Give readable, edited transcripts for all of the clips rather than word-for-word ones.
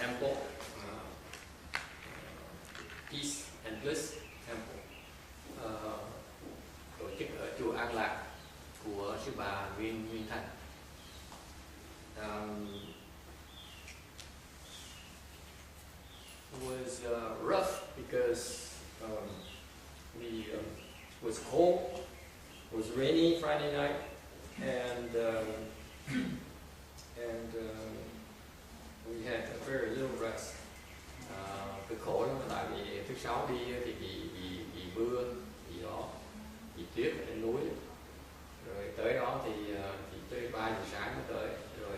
temple, Peace and Bliss Temple, tổ chức ở chùa An Lạc của sư bà Nguyên Thành. It was rough because it was cold, it was rainy Friday night, and we had a very little rest. Cực khổ lắm, tại vì thứ sáu đi thì bị mưa, bị gió, bị tuyết ở trên núi, rồi tới đó thì tới 3 giờ sáng mới tới, rồi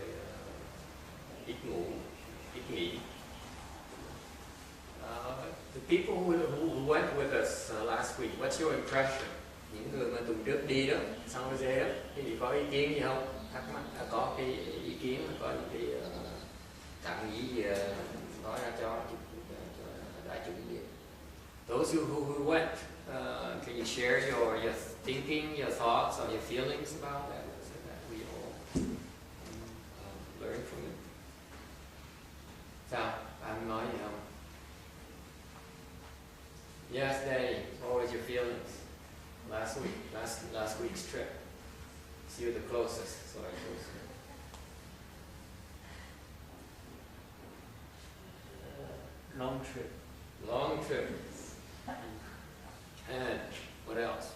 ít ngủ, ít nghỉ. The people who went with us last week, what's your impression? Những người mà tuần trước đi đó, San Jose đó, thì có ý kiến gì không? Thắc mắc, có cái ý kiến, có những cái cảm nghĩ gì nói ra cho đại chúng biết. Those who went, can you share your thinking, your thoughts, or your feelings about that, so that we all learn from it? Sao? Anh nói gì không? Yes, Danny. What was your feelings last week? Last week's trip. So you're the closest, so I chose you. Long trip. Long trip. And what else?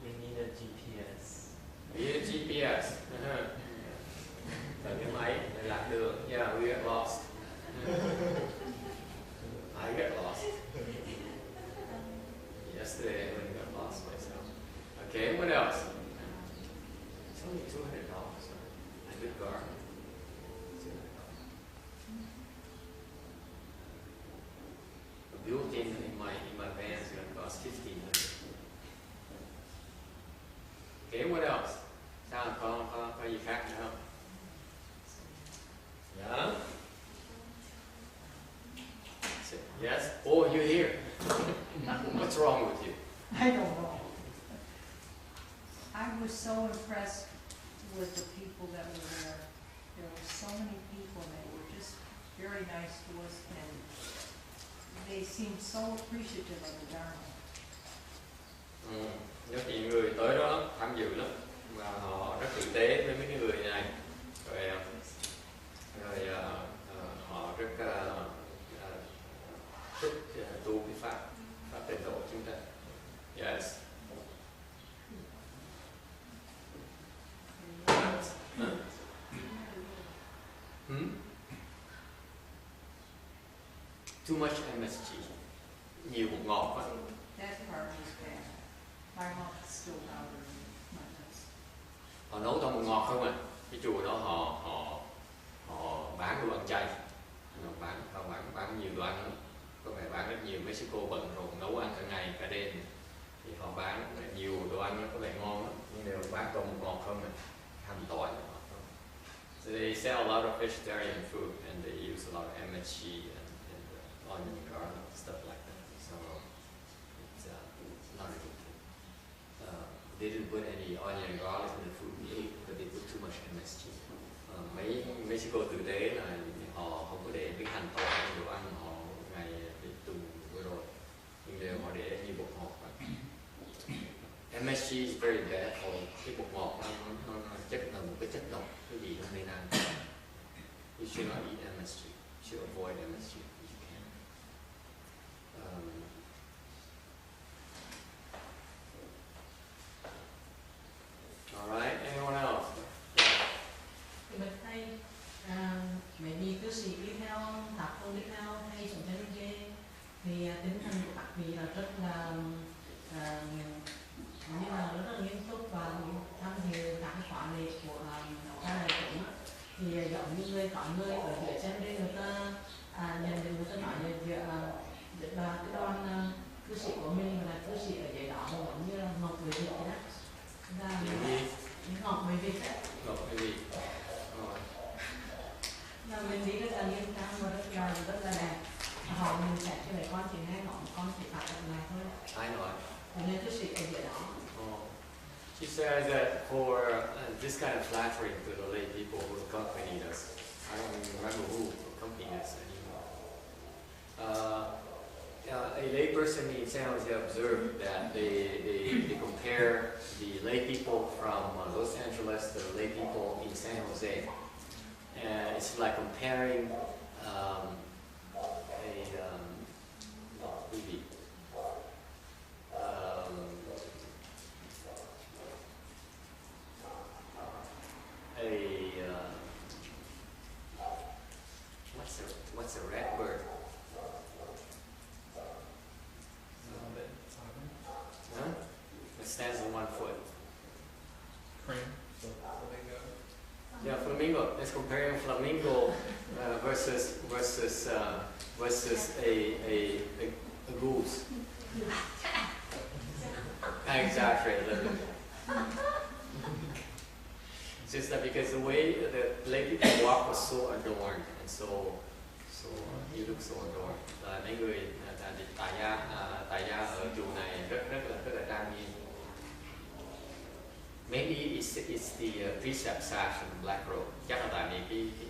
We need a GPS. We need a GPS. Cái máy để lạc đường. Yeah, we get lost. I get lost. Yesterday I went and got lost myself. Okay, what else? It's only $200. A good car. A built-in in my van is going to cost $1,500. Okay, what else? Sao có gì khác nữa không? Yeah. Yes. Oh, you're here. What's wrong with you? I don't know. I was so impressed with the people that were there. There were so many people, and they were just very nice to us, and they seemed so appreciative of the Dharma. Rất nhiều người tới đó tham dự lắm, và họ rất tử tế với mấy cái người này, rồi họ rất thích tu cái pháp tịnh độ chúng ta. Yes. Too much MSG. Nhiều bột ngọt quá. That part was bad. My mouth is still powder in my nose. Họ nấu toàn bột ngọt không à? Cái chùa đó họ bán đồ ăn chay, họ bán nhiều đồ ăn lắm. Có vẻ bán rất nhiều. Mexico bận rộn nấu ăn cả ngày cả đêm, thì họ bán nhiều đồ ăn có vẻ ngon lắm, nhưng đều bán toàn bột ngọt không à, hầm tỏi. So they sell a lot of vegetarian food, and they use a lot of MSG and onion, garlic, stuff like that. So it's not a good thing. They didn't put any onion and garlic in the food we ate, but they put too much MSG. Mấy Mexico tử tế là họ không có để cái hành tỏi trong đồ ăn họ ngày tuần vừa rồi, nhưng đều họ để nhiều bột ngọt. MSG is very bad for cái bột ngọt, nó chất là một cái chất độc, cái gì nó nên ăn. You should not eat MSG. You should avoid MSG if you can. All right. Anyone else? Thì mình thấy mấy vị cư sĩ đi theo Pháp tu đi theo hay sống theo dê thì tinh thần của các vị là rất là như là rất là nghiêm túc và tham dự các khóa lễ của các đại chúng. Thì giống như có người ở dưới trên đây người ta nhận định, người ta nói về việc là cái đoàn cư sĩ của mình là cư sĩ ở dưới đó giống như là ngọc người Việt đó. Ngọc người Việt đấy. Ngọc người Việt. Là mình nghĩ rất là nghiêm trang và rất là đẹp. Họ mình sẽ cho mấy con chỉ nghe ngọn con chỉ phải làm lại thôi. Ai nói? Nên cư sĩ ở dưới đó. She says that for this kind of flattering to the lay people who accompanied us, I don't even remember who accompanied us anymore. A lay person in San Jose observed that they compare the lay people from Los Angeles to the lay people in San Jose. And it's like comparing what's a red bird? Huh? It stands on one foot. Crane. Yeah, flamingo. Let's compare flamingo versus a goose. I exaggerate a little bit. It's just that because the way the lay people walk was so adorned and so you look so adorned. Mấy người tại gia ở chùa này rất là trang nghiêm. Maybe it's the precept sash and black robe. Chắc là tại vì cái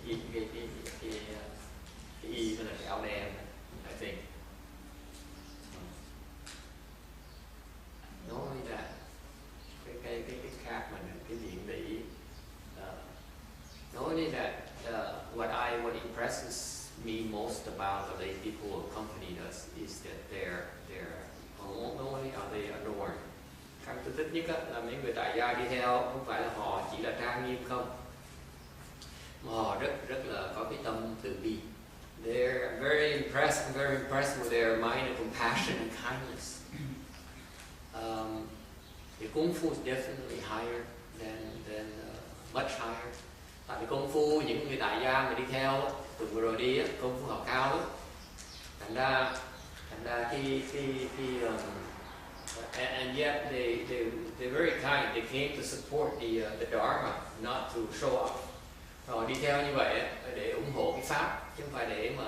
y nó là cái áo đen, I think. Nói là cái khác mà cái gì để ý. Nói là what impresses me most about the lay people who accompanied us is that they're not only are they adorned. Cái tôi thích nhất là mấy người tại gia đi theo không phải là họ chỉ là trang nghiêm không, mà họ rất là có cái tâm từ bi. They're very impressed with their mind of compassion and kindness. The Kung Fu is definitely higher than much higher. Tại vì Kung Fu những người tại gia mà đi theo tuần vừa rồi đi Kung Fu họ cao lắm. Thành ra and yet they're very kind. They came to support the Dharma, not to show off. Họ đi theo như vậy để ủng hộ cái pháp, chứ không phải để mà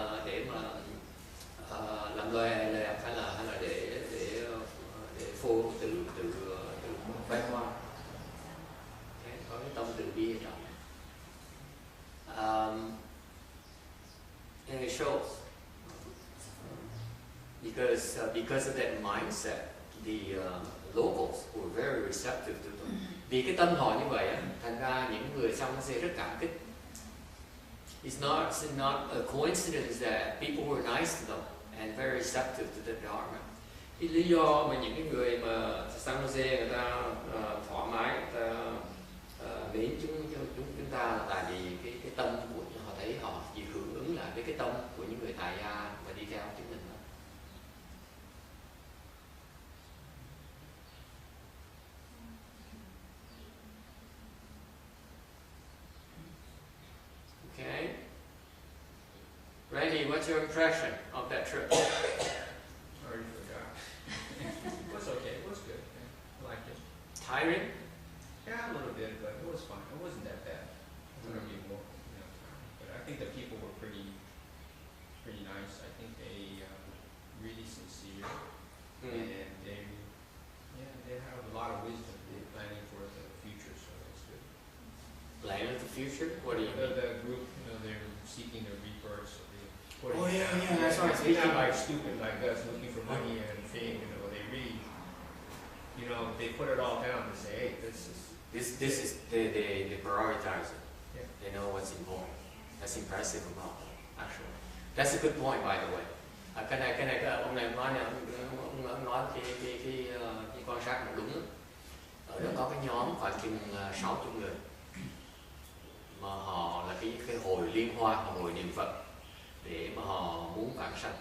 làm lời hay là để phô từ văn hoa. Có cái tâm từ bi ở trong. And it shows because of that mindset, the locals were very receptive to them. Vì cái tâm họ như vậy, thành ra những người trong nó sẽ rất cảm kích. It's not a coincidence that people were nice to them and very receptive to the Dharma. Cái lý do mà những cái người mà San Jose người ta thoải mái, người ta mến chúng ta là tại vì cái tâm của họ thấy họ chỉ hưởng ứng lại với cái tâm của những người tại gia và đi theo chúng mình. Okay. Randy, what's your impression of that trip? I already forgot. It was okay. It was good. I liked it. Tiring? Yeah, a little bit, but it was fine. It wasn't that bad. It was gonna be more, tiring. But I think the people were pretty nice. I think they really sincere, and they have a lot of wisdom. They're planning for the future, so that's good. Planning for the future? What do you mean? The group, they're seeking their rebirth. So That's what I was They're thinking. not like stupid like us looking for money and fame. They really, they put it all down and say, hey, this is they prioritize it. Yeah. They know what's important. That's impressive about them, actually. That's a good point, by the way. Cái này ông này nói này, ông nói cái quan sát là đúng lắm. Ở đó có cái nhóm khoảng chừng 60 người mà họ là cái hồi liên hoa, hồi niệm Phật để mà họ muốn vãng sanh.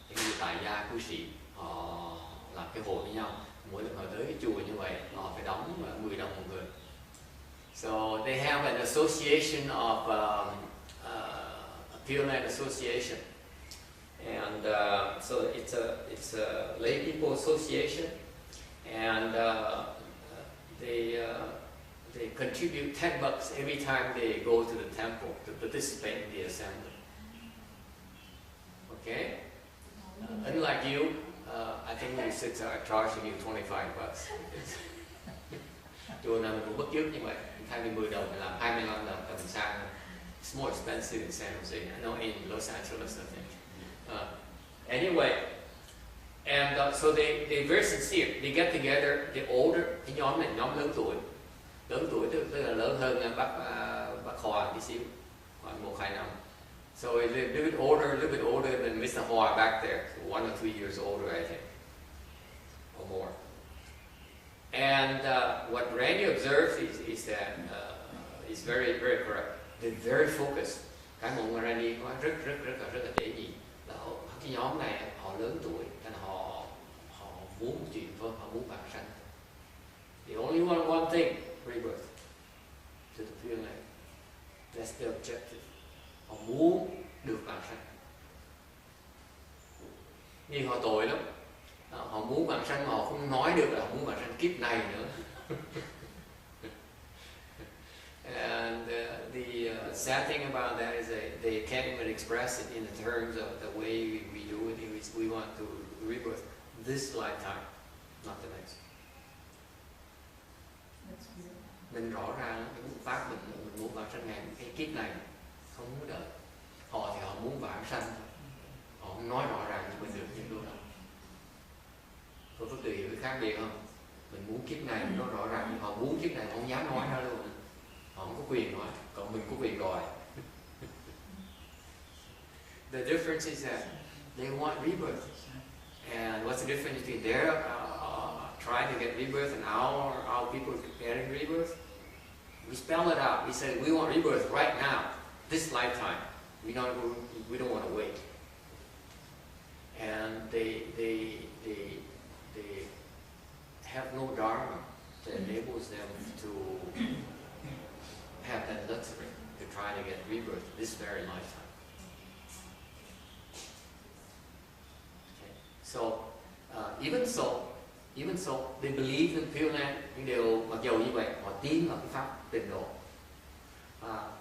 Những người tại gia cư sĩ họ làm cái hội với nhau. Mỗi lần họ tới cái chùa như vậy họ phải đóng 10 đồng một người. So they have an association of a Pure Land Association, and so it's a lay people association, and they contribute $10 every time they go to the temple to participate in the assembly. Okay, unlike you, I think we are charging you $25. Chùa nào mình cũng bắt chước như vậy, thay vì 10 đồng mình làm 25 đồng thì mình sang. It's more expensive in San Jose. I know in Los Angeles, I think. Anyway, and so they're very sincere. They get together, the older, cái nhóm này nhóm lớn tuổi tức là lớn hơn bác Hòa tí xíu, khoảng 1-2 năm. So a little bit older than Mr. Hoa back there, so 1 or 2 years older, I think, or more. And what Randy observes is that is very, very correct. They're very focused. Cái mà Randy nói rất là để ý là cái nhóm này họ lớn tuổi, nên họ muốn chuyện thôi, họ muốn vãng sanh. They only want one thing, rebirth, to the Pure Land. That's the objective. Họ muốn được vãng sanh. Nhưng họ tội lắm. Họ muốn vãng sanh mà họ không nói được là họ muốn vãng sanh kiếp này nữa. And the sad thing about that is they can't even express it in the terms of the way we do it. We want to rebirth this lifetime, not the next. Mình rõ ràng cái pháp mình muốn vãng sanh ngày cái kiếp này, không muốn đợi. Họ thì họ muốn vãng sanh, họ không nói rõ ràng cho mình được những điều đó. Có Phật tử hiểu cái khác biệt không? Mình muốn kiếp này nó rõ ràng, nhưng họ muốn kiếp này họ không dám nói ra luôn. Họ không có quyền nói, còn mình có quyền rồi. The difference is that they want rebirth. And what's the difference between their trying to get rebirth and our people getting rebirth? We spell it out. We say we want rebirth right now, this lifetime. We don't want to wait. And they have no dharma that enables them to have that luxury to try to get rebirth this very lifetime. Okay. So even so, they believe in Pure Land. Nhưng điều mặc dầu như vậy, họ tin vào cái pháp tịnh độ.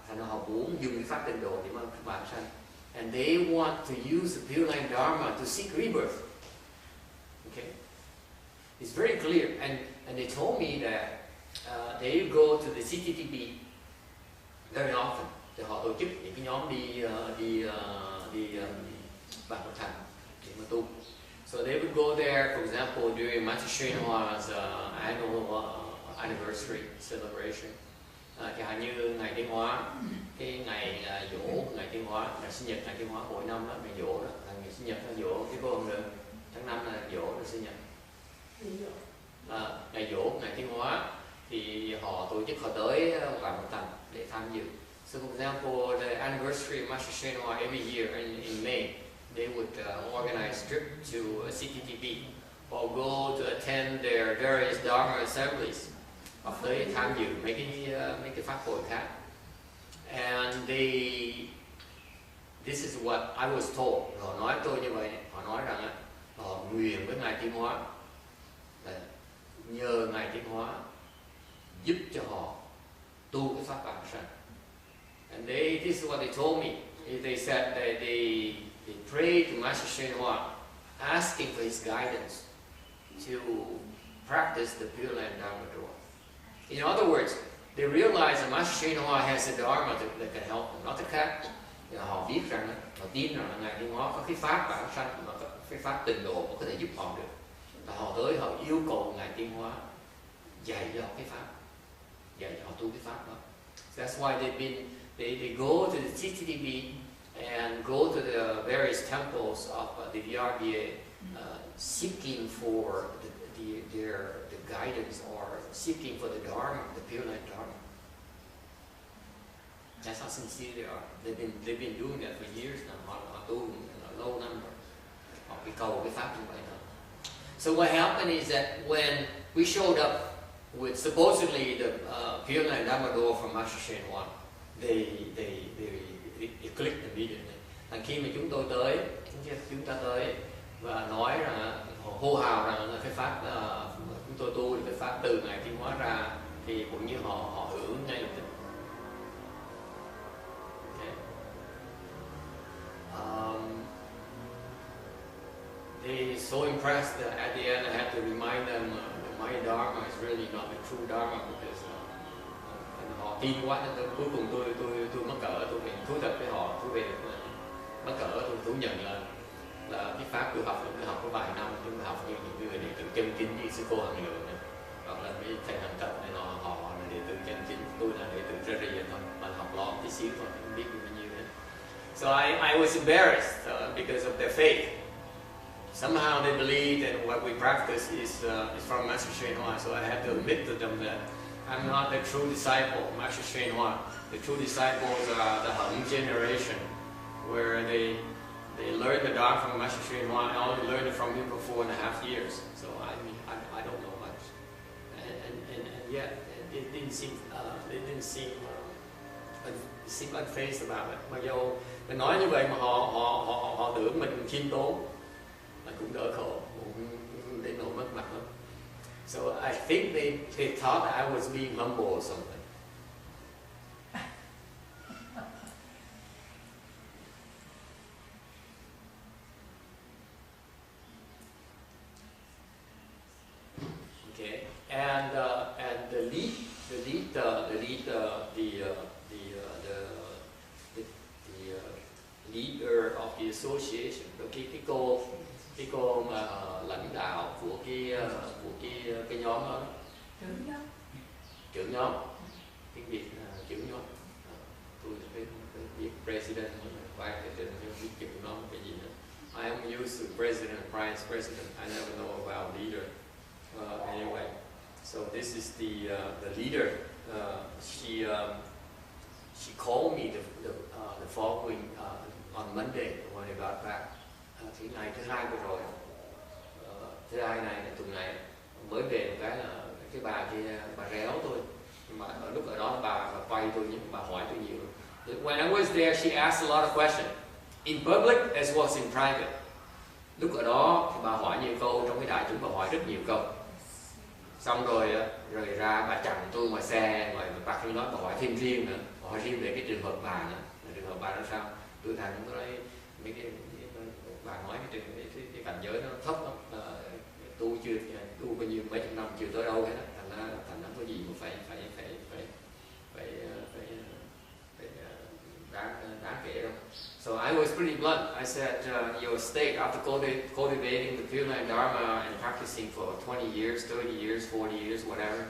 Thành ra họ muốn dùng cái pháp tịnh độ để mà vãng sanh. And they want to use the Pure Land Dharma to seek rebirth. Okay, it's very clear. And they told me that they go to the CTTP very often. Thì họ tổ chức những cái nhóm đi Bản Phật Thành để mà tu. So they would go there, for example, during Master YongHua's annual anniversary celebration. Chẳng hạn như ngày Tiến Hóa, cái ngày giỗ ngày Tiến Hóa, ngày sinh nhật ngày Tiến Hóa mỗi năm đó, ngày giỗ đó, ngày sinh nhật là giỗ cái cô hôm tháng 5 là giỗ là sinh nhật. Ngày giỗ ngày Tiến Hóa thì họ tổ chức họ tới Bản Phật Thành để tham dự. So for example, the anniversary of Master YongHua every year in May, they would organize trip to CTTP or go to attend their various Dharma assemblies. Hoặc tới tham dự mấy cái pháp hội khác. And this is what I was told. Họ nói tôi như vậy, họ nói rằng họ nguyện với Ngài Tiến Hóa là nhờ Ngài Tiến Hóa giúp cho họ tu cái pháp vãng sanh. And this is what they told me. They said that they prayed to Master YongHua, asking for his guidance to practice the Pure Land Dharma Door. In other words, they realize that Master YongHua has a Dharma that can help them. Nói cách khác, họ biết rằng, họ tin rằng là Ngài Tiến Hóa có cái pháp vãng sanh, mà cái pháp tịnh độ có thể giúp họ được. Và họ tới họ yêu cầu Ngài Tiến Hóa dạy cho họ cái pháp, dạy cho họ tu cái pháp đó. So that's why they go to the CTTB and go to the various temples of the VRBA, seeking for the guidance or seeking for the Dharma, the Pure Land Dharma. That's how sincere they are. They've been doing that for years now. Họ tu lâu năm rồi. Họ bị cầu cái pháp như vậy đó. So what happened is that when we showed up with supposedly the Pure Land Dharma Door from Master YongHua, they clicked immediately. Và khi mà chúng ta tới và nói rằng hô hào rằng là cái pháp chúng tôi tu là cái pháp từ Ngài Tiến Hóa ra, thì cũng như họ hưởng ngay lập tức. Okay. They're so impressed that at the end I had to remind them nói Dharma is really not the true Dharma because họ tin quá nên cuối cùng tôi mắc cỡ, tôi bị thú thật với họ, tôi bị mắc cỡ, tôi thú nhận là cái pháp tôi học là tôi học có vài năm, tôi học như những người đệ tử chân chính như sư cô Hằng Lượng này, hoặc là mấy thầy Hằng Tập này nọ, họ là đệ tử chân chính, tôi là đệ tử rơ rì thôi, mà học lỏm tí xíu thôi, không biết bao nhiêu nữa. So I was embarrassed because of their faith. Somehow they believe that what we practice is from Master YongHua, so I had to admit to them that I'm not the true disciple of Master YongHua. The true disciples are the Hung generation, where they learn the Dharma from Master YongHua. I only learned it from him for 4.5 years, so I don't know much. And yet it didn't seem unfazed about it. Mặc dù mình nói như vậy mà họ tưởng mình khiêm tốn, mà cũng đỡ khổ, cũng để nổi mất mặt lắm. So I think they thought that I was being humble or something. Okay, and the leader of the association, cái cô mà lãnh đạo của cái nhóm đó, trưởng nhóm, tiếng Việt là trưởng nhóm. Tôi phải biết president, vice president, không biết trưởng nhóm cái gì nữa. I am used to president, vice president. I never know about leader. Anyway, so this is the leader. She called me the following on Monday when I got back. Thì ngày thứ hai vừa rồi, thứ hai này là tuần này mới về một cái là cái bà kia, bà réo tôi, mà lúc ở đó bà quay tôi nhưng bà hỏi tôi nhiều. When I was there, she asked a lot of questions in public as well as in private. Lúc ở đó thì bà hỏi nhiều câu, trong cái đại chúng bà hỏi rất nhiều câu. Xong rồi ra bà chặn tôi ngoài xe, ngoài parking lot, bà hỏi thêm riêng nữa, bà hỏi riêng về cái trường hợp bà nữa, trường hợp bà ra sao. Tôi thằng tôi nói mấy cái bà nói cái cảnh giới nó thấp lắm, tu bao nhiêu mấy chục năm chưa tới đâu hết, thành ra có gì mà phải đáng kể đâu. So I was pretty blunt. I said, your state after cultivating the Pure Land Dharma and practicing for 20 years, 30 years, 40 years, whatever,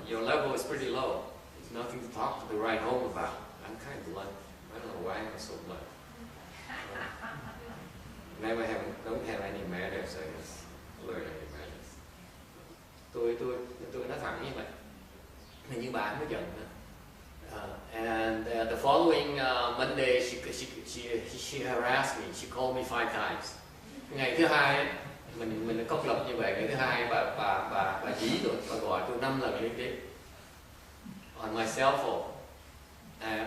your level is pretty low. There's nothing to talk to the right home about. I'm kind of blunt. I don't know why I'm so blunt. Never don't have any manners, I guess. Learn any manners. Tôi nói thẳng như vậy. Hình như bà mới giận nữa. And the following Monday, she harassed me. She called me 5 times. Ngày thứ hai, mình có lập như vậy. Ngày thứ hai, bà dí tôi, bà gọi tôi 5 lần liên tiếp. On my cell phone.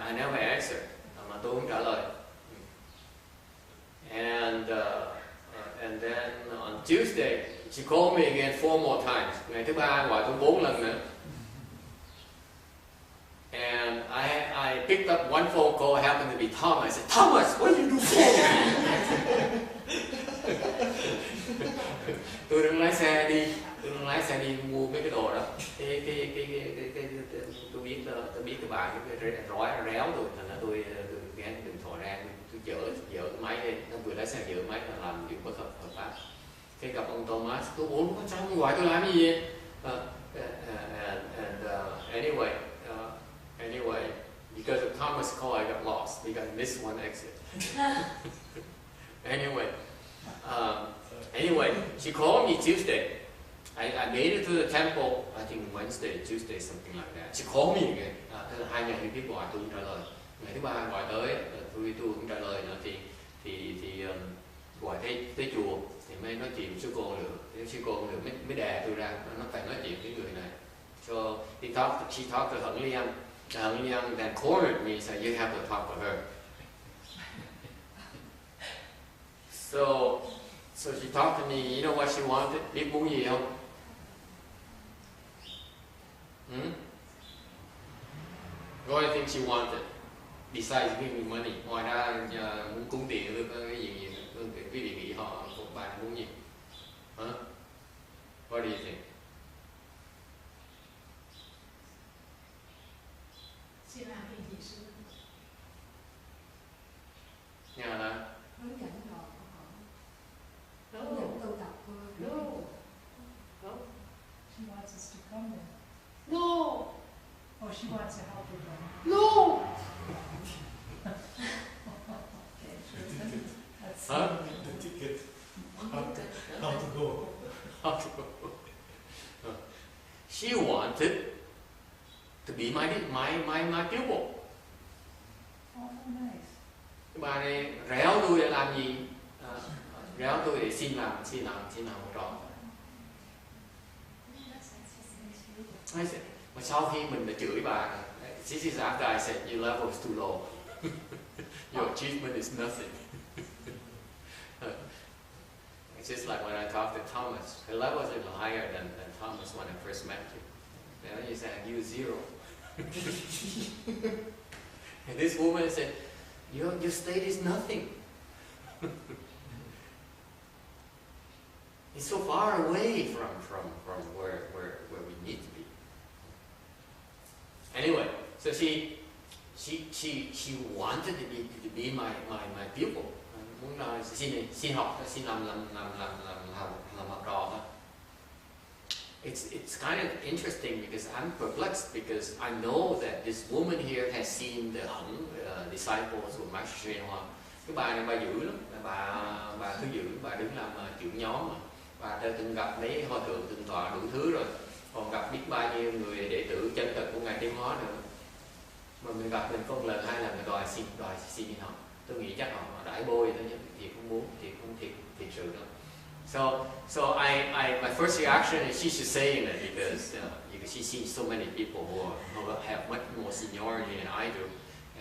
I never answered. Mà tôi không trả lời. And then on Tuesday, she called me again 4 more times. Ngày thứ ba gọi tôi 4 lần nữa. And I picked up one phone call, happened to be Thomas. I said, Thomas, what did you do for me? Tôi đang lái xe đi mua mấy cái đồ đó. Tôi biết cái bà cái réo rồi, thành ra tôi nghe điện thoại ra, tôi dỡ cái máy lên, nó vừa lái xe dỡ máy là làm việc bất hợp pháp. Cái gặp ông Thomas, tôi ủa sao ông gọi tôi làm gì vậy? Anyway, because of Thomas' call, I got lost because I missed one exit. Anyway, she called me Tuesday. I made it to the temple, I think Wednesday, Tuesday, something like that. She called me again. Thế là 2 ngày liên tiếp gọi tôi không trả lời. Ngày thứ ba gọi tới, tôi không trả lời nữa thì gọi tới chùa thì mới nói chuyện với sư cô được. Sư cô được mới đè tôi ra, nó phải nói chuyện với người này. So she talked to Hung Liang. Hung Liang then cornered me and said, you have to talk to her. So she talked to me, you know what she wanted? Biết muốn gì không? What do you think she wanted? Besides giving me money. Ngoài ra muốn cúng tiền được cái gì quý vị nghĩ bà muốn gì? Huh? What What do you think? Xin làm cái gì sư? Nghe hả ta? Hướng dẫn họ, No. hướng dẫn tu tập thôi. No. No. She wants us to come there. No. Oh, she wants to help with them. No. Okay, sure. That's Huh? The ticket. How to go? How to go? She wanted to be my pupil. Oh, nice. Cái bà này réo tôi để làm gì? Réo tôi để xin làm một trò. I said, mà sau khi mình đã chửi bà, this is after I said your level is too low. Your achievement is nothing. It's just like when I talked to Thomas. Her level is a little higher than Thomas when I first met you. Now you said you zero. And this woman said, your state is nothing. It's so far away from where we need to be. Anyway, so she wanted to be my pupil. Muốn nói xin học, xin làm học trò thôi. It's kind of interesting because I'm perplexed because I know that this woman here has seen the disciples của Master YongHua. Cái bà này bà dữ lắm, bà thứ dữ, bà đứng làm trưởng nhóm mà. Bà đã từng gặp mấy hòa thượng từng tọa đủ thứ rồi, còn gặp biết bao nhiêu người đệ tử chân thực của ngài Tiến Hóa nữa. Mà mình gặp mình có một lần hai lần đòi xin đi học. Tôi nghĩ chắc họ đãi bôi thôi chứ thiệt không muốn, thiệt sự đâu. So my first reaction is she should say it because she sees so many people who have much more seniority than I do,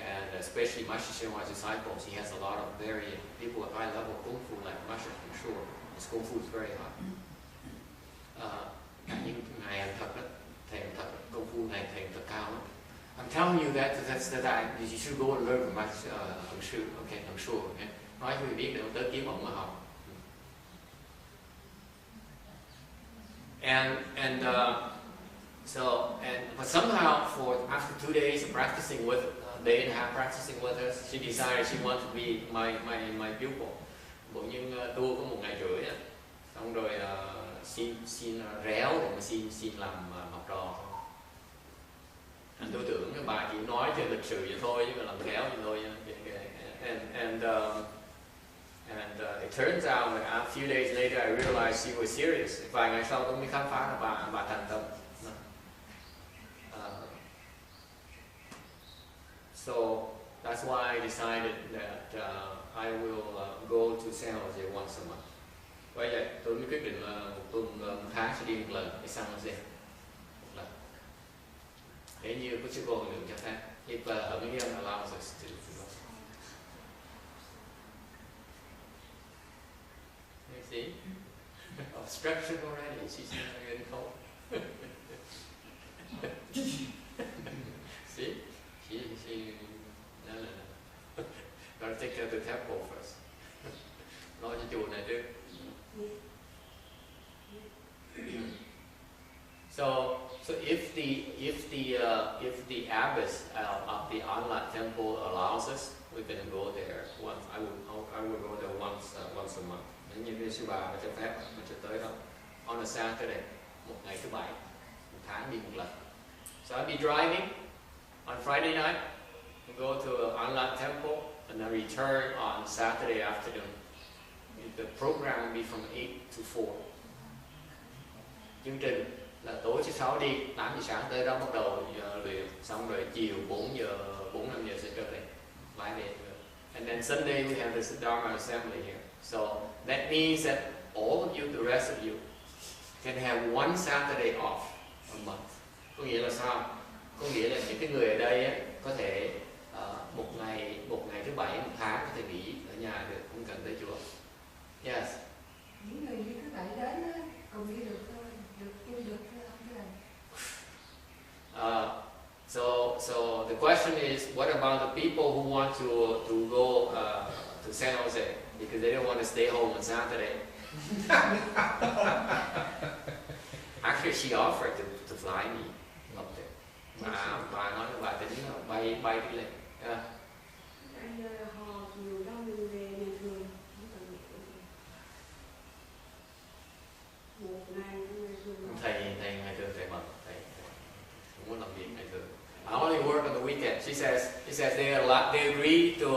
and especially Master YongHua's disciples. He has a lot of very people at high level kung fu like Master, I'm sure. His kung fu is very high. Nhưng ngài em thật đó, thầy thật kung fu này thầy thật cao lắm. I'm telling you that you should go and learn from Master I'm sure. Okay? Nói cho người biết để tới kiếm ông mà học. But somehow after 2 days of practicing with day and a half practicing with us, she decided she wanted to be my pupil. Bộ nhưng tu có 1 ngày rưỡi á, xong rồi xin réo để mà xin làm học trò. Anh tôi tưởng cái bà chỉ nói cho lịch sự vậy thôi chứ mà làm réo vậy thôi. And it turns out that a few days later I realized she was serious. Vài ngày sau tôi mới khám phá là bà thành tâm. So that's why I decided that I will go to San Jose once a month. Bởi vậy tôi mới quyết định là một tháng sẽ đi một lần để San Jose. Một lần. Nếu như có sư cô lượng cho phép. If Emitofuo allows us to go. You see? Obstruction already. She's not getting cold. See? She no. Gotta take care of the temple first. Lo cho chùa này trước. So if the abbess of the Anlat temple allows us, we're going to go there once. I will go there once a month. Nếu như sư bà mà cho phép, mà cho tới đó. On a Saturday, một ngày thứ bảy, một tháng đi một lần. So I'll be driving on Friday night, go to Anlat temple, and then return on Saturday afternoon. The program will be from 8 to 4. Chương trình là tối thứ 6 đi, 8 giờ sáng tới đó bắt đầu luyện, xong rồi chiều 4-5 giờ sẽ trở về, lái về. And then Sunday we have this Dharma assembly here. So that means that all of you, the rest of you, can have one Saturday off a month. Có nghĩa là sao? Có nghĩa là những cái người ở đây á, có thể một ngày thứ bảy một tháng có thể nghỉ ở nhà được, không cần tới chùa. Yes. Những người như các bạn đến á, cùng đi được thôi, được không cái này. So the question is, what about the people who want to go to San Jose because they don't want to stay home on Saturday? Actually, she offered to fly me up there. Bà nói là bà tính bay đi lên. Yeah. Họ nhiều đâu mình về ngày thường không cần một ngày thường. Thầy ngày thường thầy bận, thầy không muốn làm việc ngày thường. I only work on the weekend. She says they agree to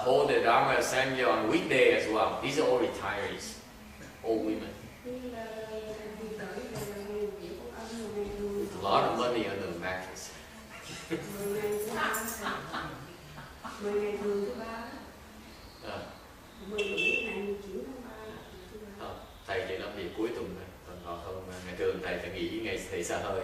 hold the Dharma assembly on weekday as well. These are all retirees, old women. A lot of money on the mattress. Thầy chỉ làm việc cuối tuần thôi, còn không ngày thường thầy phải nghỉ ngày thầy xa hơi.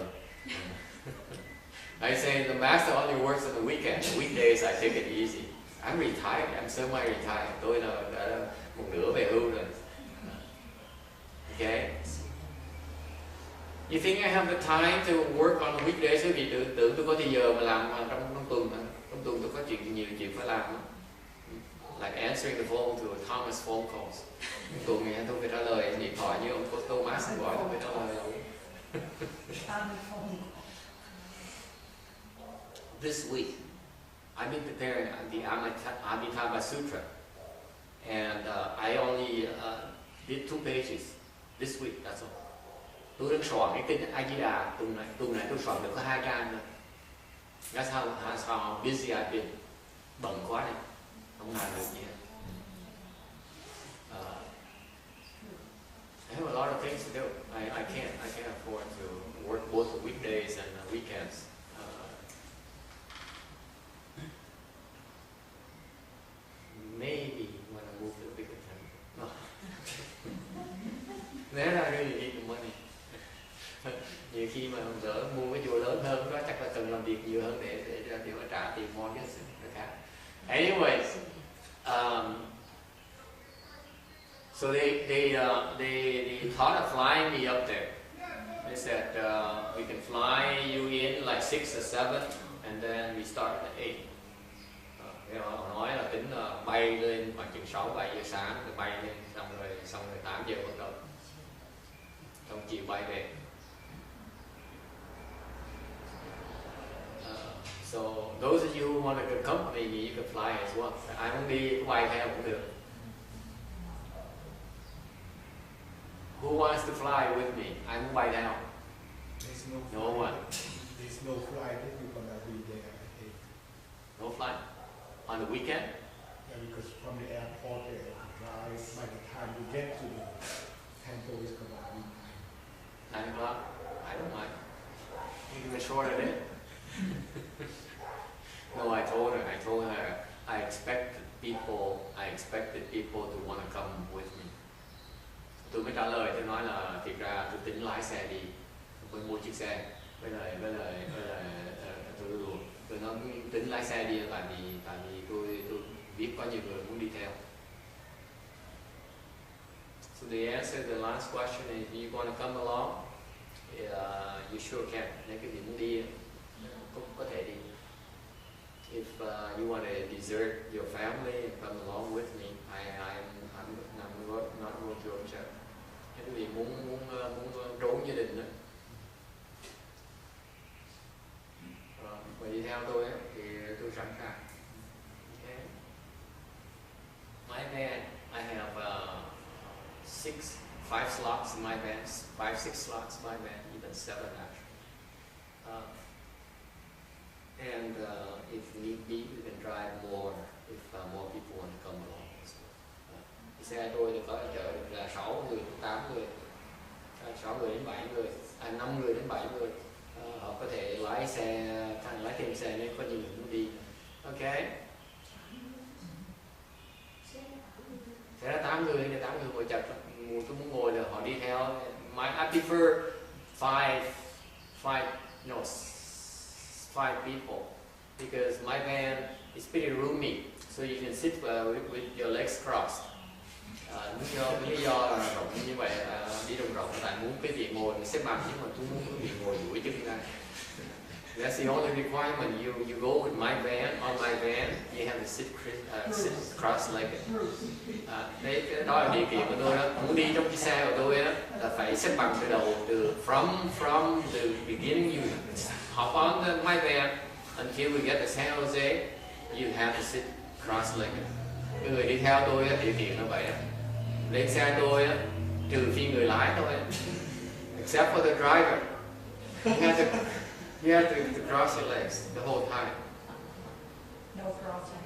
I say the master only works on the weekend. The weekdays I take it easy. I'm retired. I'm semi-retired. Tôi là đã một nửa về hưu rồi. Okay. You think I have the time to work on the weekdays? Quý vị tưởng tôi có thời giờ mà làm trong tuần hả? Trong tuần tôi có nhiều chuyện phải làm đó. Like answering the phone to Thomas phone calls. Tuần này tôi phải trả lời điện thoại như ông Thomas gọi tôi phải trả lời đâu. This week, I've been preparing the Amitabha Sutra, and I only did 2 pages this week. That's all. Tôi đang soạn cái kinh A Di Đà tuần này tôi soạn được có 2 trang thôi. That's how busy I've been. Bận quá này, không làm được gì hết. I have a lot of things to do. I can't afford to work both the weekdays and the weekends. Maybe when I move to a bigger town. No. Then I really need the money. Nhiều khi mà đỡ mua cái chùa lớn hơn đó chắc là cần làm việc nhiều hơn để mà trả tiền mortgage người khác. Anyways, so they thought of flying me up there. They said we can fly you in like 6 or 7, and then we start at 8. Họ nói là tính bay lên khoảng chừng 6-7 giờ sáng rồi bay lên xong rồi 8 giờ bắt đầu, xong chiều bay về. So those of you who want to accompany me, you can fly as well. Ai muốn đi bay theo cũng được. Who wants to fly with me? Ai muốn bay theo? No one. There's no flight that you're gonna be there at 8. No flight on the weekend. Yeah, because from the airport there to drive, by the time you get to the temple is gonna be 9 o'clock. I don't mind. You can shorten it. No, I told her I expected people to want to come with me. Tôi mới trả lời, tôi nói là thiệt ra tôi tính lái xe đi, tôi mua chiếc xe, với lại tôi đùa. Tôi nói tính lái xe đi tại vì tôi biết có nhiều người muốn đi theo. So the answer to the last question is, if you want to come along, you sure can. Nếu cái gì muốn đi, có thể đi. If you want to desert your family and come along with me, I'm not going to object. Nếu quý vị muốn trốn gia đình đó, và đi theo tôi thì tôi sẵn sàng. Okay. My van, I have 5 slots in my van, 5-6 slots in my van, even 7 actually. And if need be, we can drive more if more people want to come along as well. Xe tôi thì có chở được là 6 người, 8 người, 6 người đến 7 người, 5 người đến 7 người. Họ có thể lái thêm xe nếu có nhiều người muốn đi. Ok. Sẽ là 8 người thì 8 người ngồi chật. Tôi muốn ngồi là họ đi theo. I prefer 5 people because my van is pretty roomy, so you can sit with your legs crossed. Lý do là rộng như vậy, đi rộng tại muốn cái vị ngồi xếp bằng, nhưng mà tôi muốn cái vị ngồi duỗi chân ra. That's the only requirement. You go with my van, on my van, you have to sit cross-legged. Đấy, cái đó là điều kiện của tôi đó. Muốn đi trong cái xe của tôi đó, là phải xếp bằng từ đầu, from the beginning. You hop on my van until we get to San Jose. You have to sit cross-legged. Cái người đi theo tôi á, điều kiện là vậy đó. Lên xe tôi á, trừ phi người lái thôi, except for the driver. You have to cross your legs the whole time. No crossing.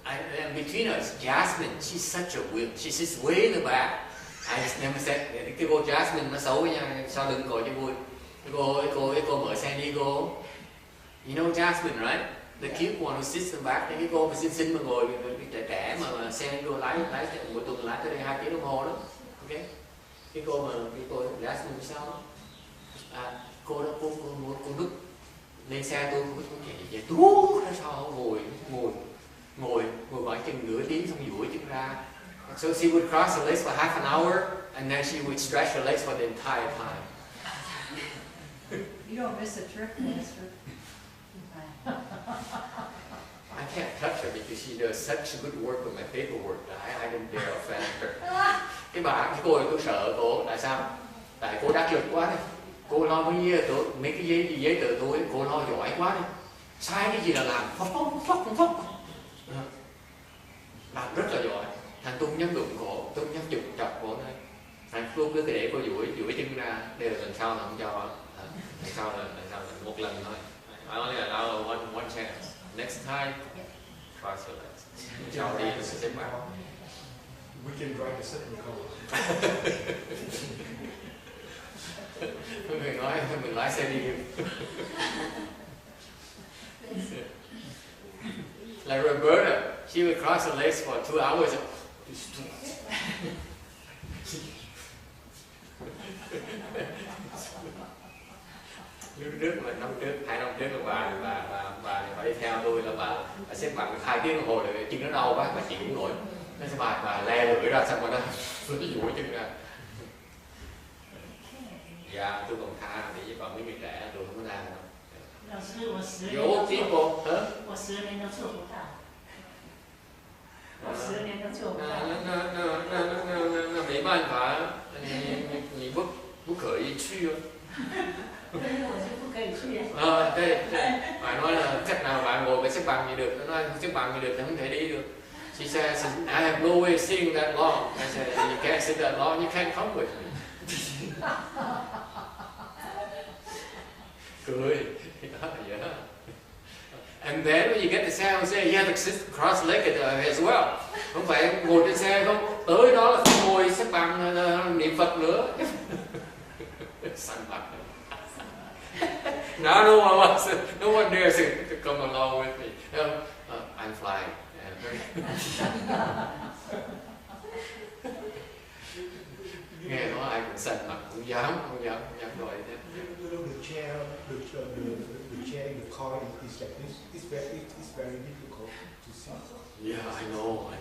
And between us, Jasmine, she's such a weird. She sits way in the back. I just never said cái cô Jasmine nó xấu với nhau, sao đừng ngồi cho vui. Cái cô mở xe đi cô. You know Jasmine, right? The cute one who sits in the back. Cái cô mà xinh mà ngồi, trẻ mà xe cô lái mỗi tuần lái tới đây 2 tiếng đồng hồ đó. Okay? Cái cô Jasmine sao đó? Cô đó cô núp lên xe tôi chạy tuốt ra sau ngồi khoảng chừng nửa tiếng xong duỗi chân ra. So she would cross her legs for half an hour and then she would stretch her legs for the entire time. You don't miss a trick, Minister. I can't touch her because she does such good work with my paperwork that I don't dare offend her. Cái cô này tôi sợ cô, tại sao? Tại cô đắc lực quá đấy. Cô lo mấy cái giấy tờ tôi, cô lo giỏi quá đi. Sai cái gì là làm phóc. Làm rất là giỏi. Thằng Tung nhắm đụng cổ, Tung nhắm chụp chọc cổ này. Thằng Tung cứ để cô duỗi chân ra, đều lần sau là không cho. Lần sau là một lần thôi. I only allow one chance. Next time, cross your legs. Sau đi nó sẽ xếp vào. We can drive the second car. Mình lái xe đi. Like Roberta, she would cross her legs for 2 hours. Trước mà hai năm trước là bà phải đi theo tôi là bà xếp bằng 2 tiếng đồng hồ rồi chân nó đau quá, bà chịu không nổi. Nên bà le lưỡi ra xong rồi đó, duỗi chân ra. Dạ, tôi còn tha thì còn mấy người trẻ tôi không có tha đâu. 老师，我10年 You old people, huh? 我10年都做不到，我10年都做不到。那没办法，你不可以去啊。我就不可以去。对，bà nói là cách nào bạn ngồi phải xếp bằng gì được, nó nói xếp bằng gì được thì không thể đi được. She says, I have no way of sitting that long. I said, you can't sit that long, you can't come with me. Cười. And then when you get to San Jose, you have to sit cross-legged as well. Không phải ngồi trên xe không, tới đó là phải ngồi xếp bằng niệm Phật nữa. Sẵn mặt. Now no one dares to come along with me. I'm flying. Nghe nói ai cũng sẵn mặt, không dám gọi thế. The chair in the car is like this. It's very difficult to sit. Yeah, I know.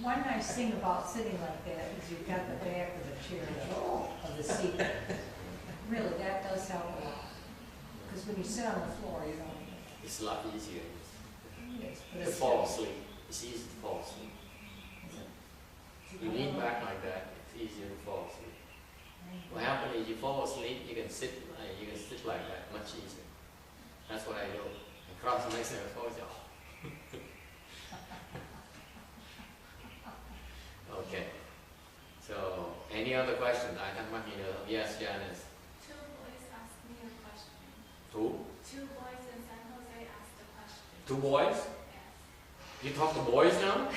One nice thing about sitting like that is you've got the back of the chair of the seat. Really, that does help a lot. Because when you sit on the floor, you don't. It's a lot easier Yes, but to it's fall asleep. It's easy to fall asleep. You lean back like that, it's easier to fall asleep. What happens is you fall asleep, you can sit like that much easier. That's what I do. I cross the legs and I fall asleep. Okay. So, any other questions? I thắc mắc gì nữa? Yes, Janice. Two boys asked me a question. Two? Two boys in San Jose asked a question. Two boys? Yes. You talk to boys now?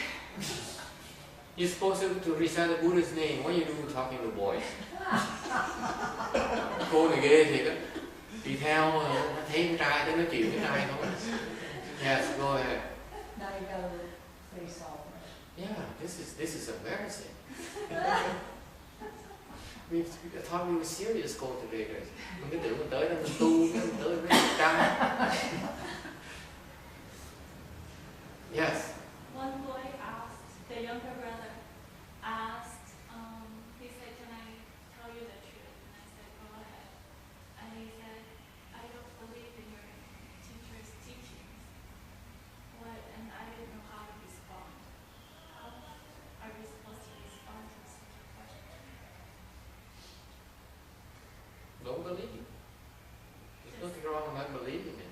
You're supposed to recite the Buddha's name. What are you doing talking to boys? Cô này ghê thiệt á. Đi theo nó thấy con trai tới nói chuyện với trai không? Yes, go ahead. Now you gotta face all of it. Yeah, this is embarrassing. We thought we were serious cultivators. Mình cứ tưởng mình tới đó mình tu, mình tới với trai. Yes. One boy asked, the younger brother asked, he said, can I tell you the believe. There's nothing wrong with not believing it.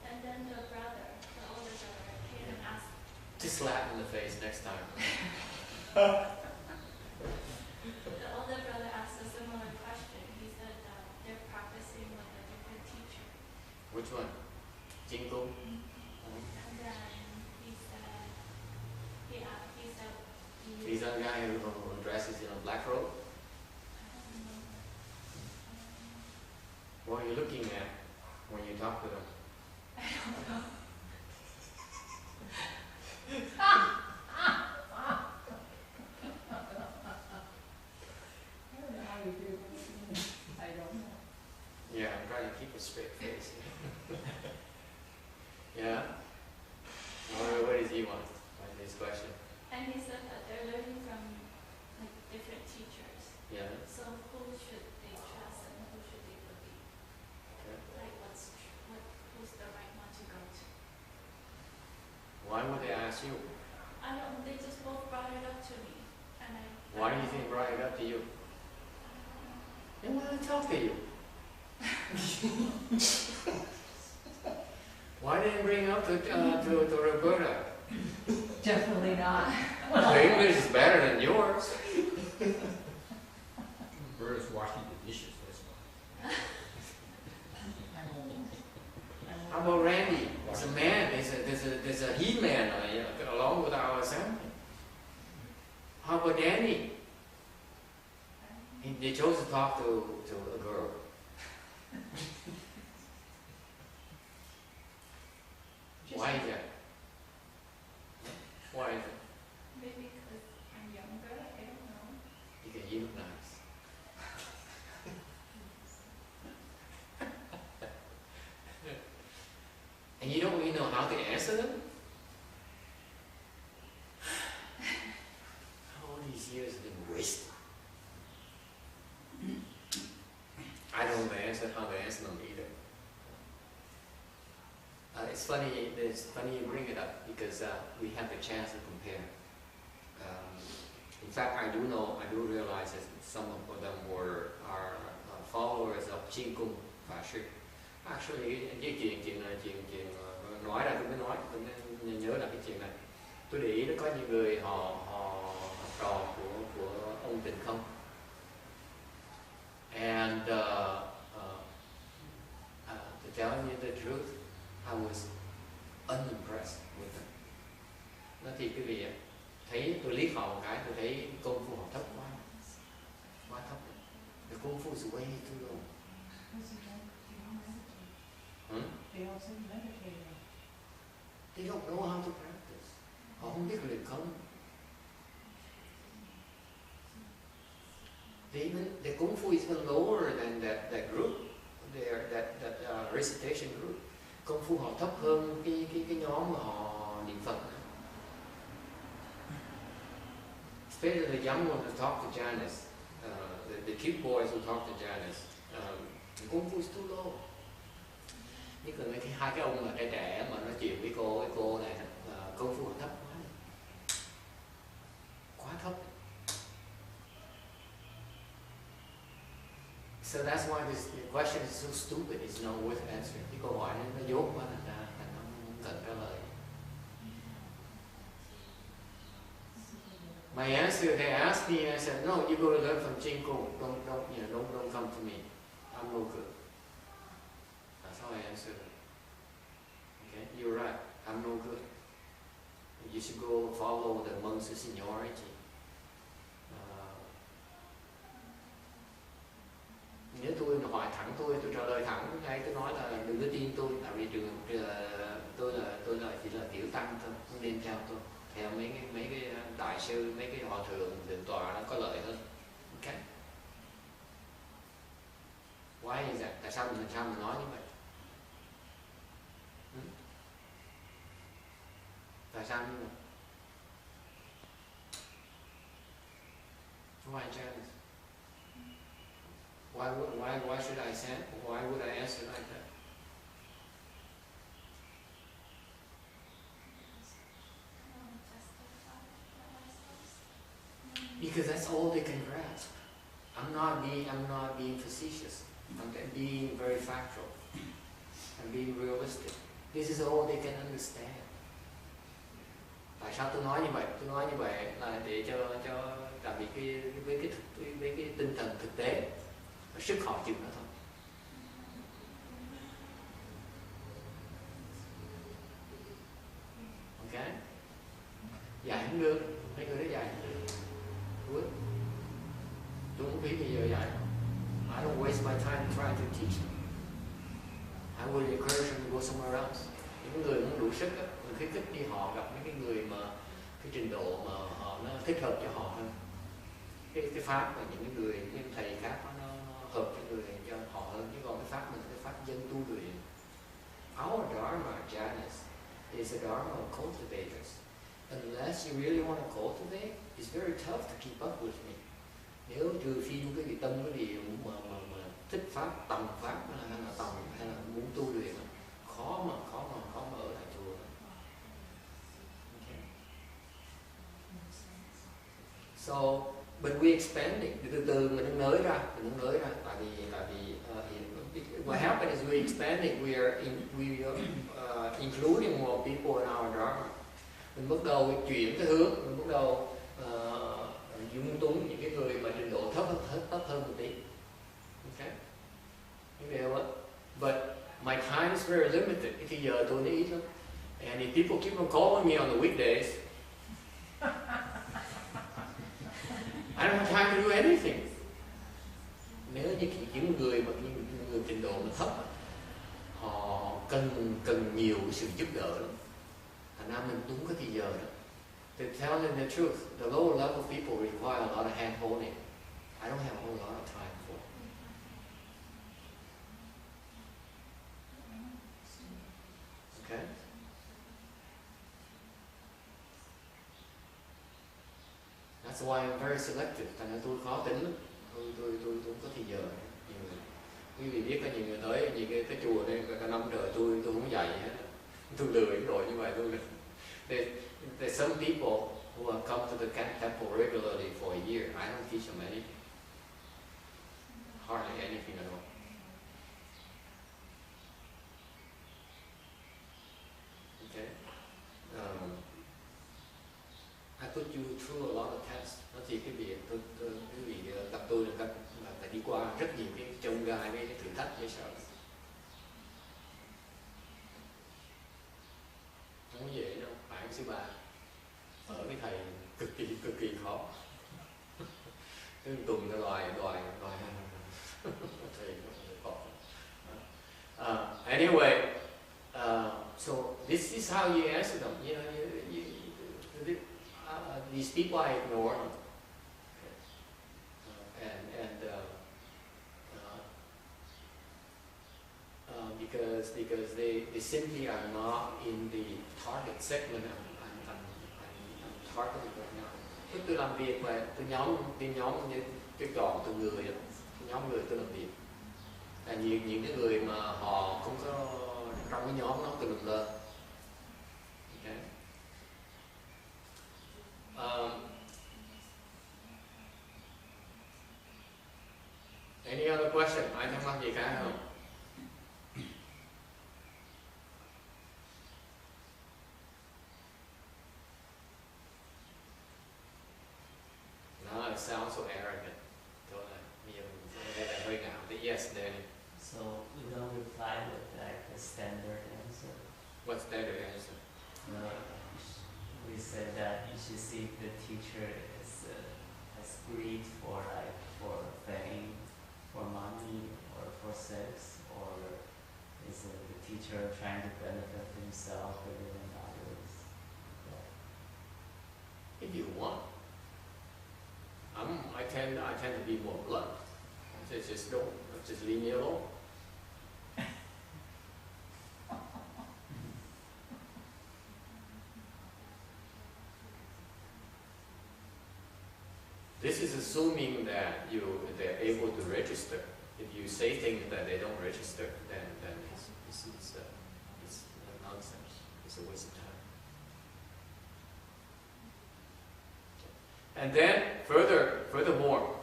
And then the brother, the older brother, came and asked. Just slap in the face next time. The older brother asked a similar question. He said they're practicing with a different teacher. Which one? Jingle? And then he said, He's that guy who dresses in a black robe? What are you looking at when you talk to them? I don't know. I don't know. Yeah, I'm trying to keep a straight face. Yeah? What does he want? What is his question? And he said that they're learning from like different teachers. Yeah? So who should they trust and who should they believe? Okay. Like who's the right one to go to? Why would they ask you? I don't. They just both brought it up to me, and I. Why do you think brought it up to you? They want to talk to you. Why didn't bring it up to Roberta? Definitely not. Her English is better than yours. Roberta's washing the dishes, that's why. How about Randy? He's a man. There's a he-man along with our assembly. How about Danny? They chose to talk to a girl. Why is that? Why is it? Maybe because I'm younger. I don't know. Because you look nice. And you don't really know how to answer them? All these years have been wasted. I don't know how to answer them either. It's funny you bring it up because we have the chance to compare. In fact, I do realize that some of them are followers of Jin Cung Pháp Sư. Actually, cái chuyện nói ra tôi mới nhớ là cái chuyện này. Tôi để ý nó có những người họ học trò của ông Tịnh Không. And to tell you the truth, I was unimpressed with them. Nói thiệt quý vị ạ, thấy tôi liếc họ một cái, tôi thấy công phu họ thấp quá thấp. The công phu is way too low. They also meditate. They don't know how to practice. Họ không biết luyện không. The Kung Fu is even lower than that group, that recitation group. Công phu họ thấp hơn cái nhóm mà họ niệm Phật. Especially the young ones who talk to Janice, the cute boys who talk to Janice, the Kung Fu is too low. Nhất là hai cái ông mà trẻ mà nói chuyện với cô này, công phu họ thấp quá thấp. So that's why the question is so stupid. It's not worth answering. Cái câu hỏi nó dốt quá thành ra nó không cần trả lời. My answer, they asked me, I said, no, you go to learn from Jin Kung. Don't come to me. I'm no good. That's how I answered it. Okay, you're right. I'm no good. You should go follow the monks of seniority. Nếu tôi hỏi thẳng tôi trả lời thẳng ngay tôi nói là đừng có tin tôi, tại vì tôi là chỉ là tiểu tăng thôi, không nên theo tôi, theo mấy cái đại sư, mấy cái hòa thượng thượng tọa nó có lợi hơn. Okay. Why is that? Tại sao mình nói như vậy? Tại sao như vậy? Why Janice? Why should I send? Why would I answer like that? Because that's all they can grasp. I'm not being facetious. and being very factual and being realistic. This is all they can understand. Tại sao tôi nói như vậy? Tôi nói như vậy là để cho tại vì với cái tinh thần thực tế và sức họ chịu nó thôi. Ok? Dạy không được, mấy người đó dạy không được. Good. Tôi không phí thì giờ dạy. I don't waste my time trying to teach them. I will encourage them to go somewhere else. Những người muốn đủ sức á, mình khuyến khích đi họ gặp mấy cái người mà cái trình độ mà họ nó thích hợp cho họ hơn. Cái pháp và những cái người những thầy khác nó hợp với người cho họ hơn, chứ còn cái pháp mình cái pháp dân tu luyện. Our Dharma jhanas is a Dharma of cultivators. Unless you really want to cultivate, it's very tough to keep up with me. Nếu trừ phi cái vị tâm cái điều mà thích pháp, tầm pháp hay là tầm hay là muốn tu luyện, khó mà ở lại chùa. Okay. So, but we expanding. Từ từ mình đang nới ra, tại vì what happened is we expanding. We are including more people in our Dharma. Mình bắt đầu chuyển cái hướng, mình bắt đầu dung túng những cái người mà trình độ thấp hơn một tí. Okay. You know what? But my time is very limited. Cái giờ tôi nó ít lắm. And if people keep on calling me on the weekdays, I don't have time to do anything. Nếu như những người trình độ mà thấp, họ cần nhiều sự giúp đỡ lắm. Thành ra mình đúng cái giờ đó. To tell them the truth, the lower level people require a lot of hand holding. I don't have a whole lot of time for it. Okay? That's why I'm very selective. Thành ra tôi khó tính lắm. Tôi không có thì giờ. Quý vị biết có nhiều người tới cái chùa đây cả năm trời tôi không dạy hết. Tôi lười rồi như vậy tôi. There's some people who have come to the temple regularly for a year. I don't teach them anything. Hardly anything at all. Okay. I put you through a lot of tests. Nó thì cái việc quý vị gặp tôi là phải đi qua rất nhiều cái chông gai, cái thử thách dễ sợ. Không có dễ đâu, phải sư bà. Ở cái thầy cực kỳ khó. Cái tuần ta đòi thầy khó. Anyway, so this is how you answer them. You know, these people I ignore them, because they simply are not in the target segment I'm targeting right now. Tức tôi làm việc và team nhóm như cái tròn từng người, nhóm người tôi làm việc. Là những cái người mà họ không có trong cái nhóm nó từ lực lên. Okay. Any other question? Ai thắc mắc gì khác không? No, it sounds so arrogant. Yes, Danny. So we don't reply with like a standard answer. What standard answer? We said that you should see if the teacher has greed for fame, for money, or for sex, or is the teacher trying to benefit himself rather than others? If you want. I tend to be more blunt. Just leave me alone. This is assuming that they're able to register. If you say things that they don't register, then it's nonsense. It's a waste of time. And then furthermore,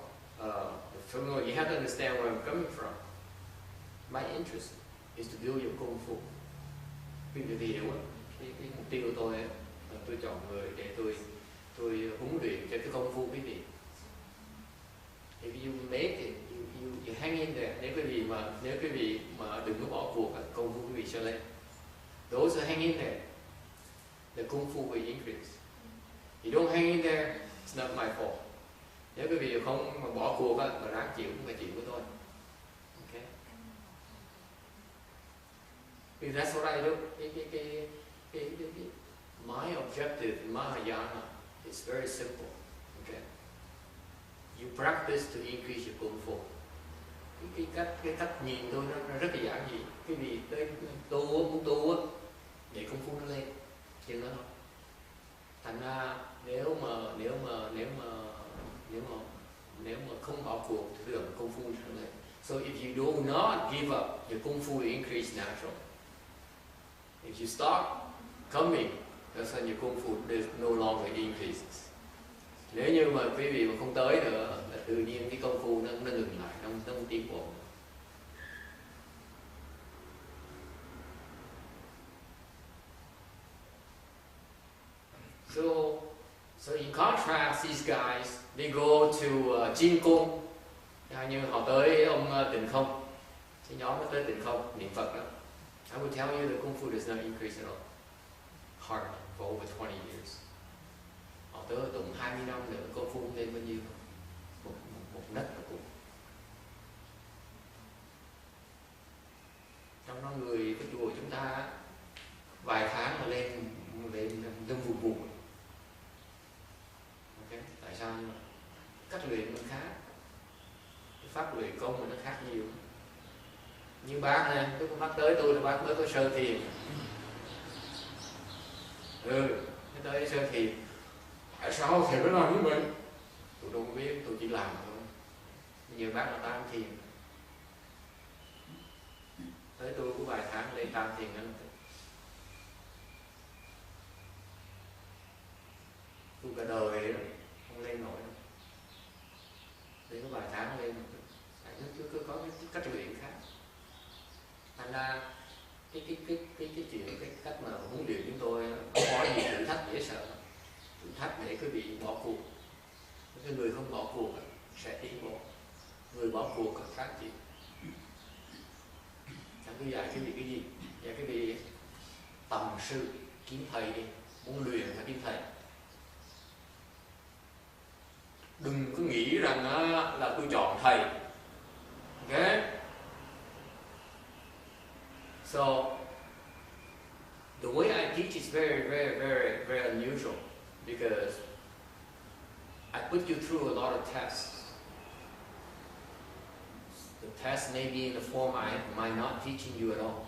you have to understand where I'm coming from. my interest is to build your Kung Fu. Quý vị hiểu á, cái mục tiêu của tôi là tôi chọn người để tôi huấn luyện cho cái công phu quý vị. If you make it, you hang in there. Nếu quý vị mà đừng có bỏ cuộc, công phu quý vị sẽ lên. Those who hang in there, the Kung Fu will increase. You don't hang in there, it's not my fault. Nếu quý vị không mà bỏ cuộc á, mà ráng chịu cũng phải chịu của tôi. Okay? Because that's what I do. My objective in Mahayana is very simple. Okay? You practice to increase your Kung Fu. Cái cách nhìn tôi nó rất là giản dị. Quý vị tới muốn tu á, để Kung Fu nó lên, chừng đó thôi. Thành ra nếu mà không bỏ cuộc thì đường Kung Fu sẽ lên. So if you do not give up, your Kung Fu will increase naturally. If you start coming, that's when your Kung Fu no longer increases. Nếu như mà quý vị mà không tới nữa, là tự nhiên cái công phu nó ngừng lại, nó không tiến bộ. So in contrast, these guys, they go to Jin Kung, như họ tới ông Tịnh Không, cái nhóm nó tới Tịnh Không niệm Phật đó. I would tell you the Kung Fu does not increase at all. Hard for over 20 years. Họ tới tụng 20 năm nữa, Kung Fu không lên bao nhiêu, một nấc là cũng. Trong đó người cái chùa chúng ta vài tháng mà lên vụt. Okay. Tại sao? Nhưng mà cách luyện nó khác, cái pháp luyện công mà nó khác nhiều. Như bác này, cái bác tới tôi là bác mới có sơ thiền. Cái tới sơ thiền. Tại sao thiền nó làm với mình? Tôi đâu có biết, tôi chỉ làm thôi. Nhiều bác là tam thiền. Tới tôi có vài tháng lên tam thiền anh. Tôi cả đời đó, không lên nổi đâu. Để có vài tháng lên, cứ có cái cách luyện khác. Thành ra cái chuyện cái cách mà huấn luyện chúng tôi không có gì thử thách dễ sợ. Thử thách để quý vị bỏ cuộc. Cái người không bỏ cuộc sẽ tiến bộ. Người bỏ cuộc khác chuyện. Chẳng cứ dạy cái gì cái gì. Dạy cái gì tầm sư kiếm thầy đi. Muốn luyện phải kiếm thầy. Đừng có nghĩ rằng là tôi chọn thầy. Okay? So the way I teach is very unusual because I put you through a lot of tests. The test may be in the form I might not teaching you at all.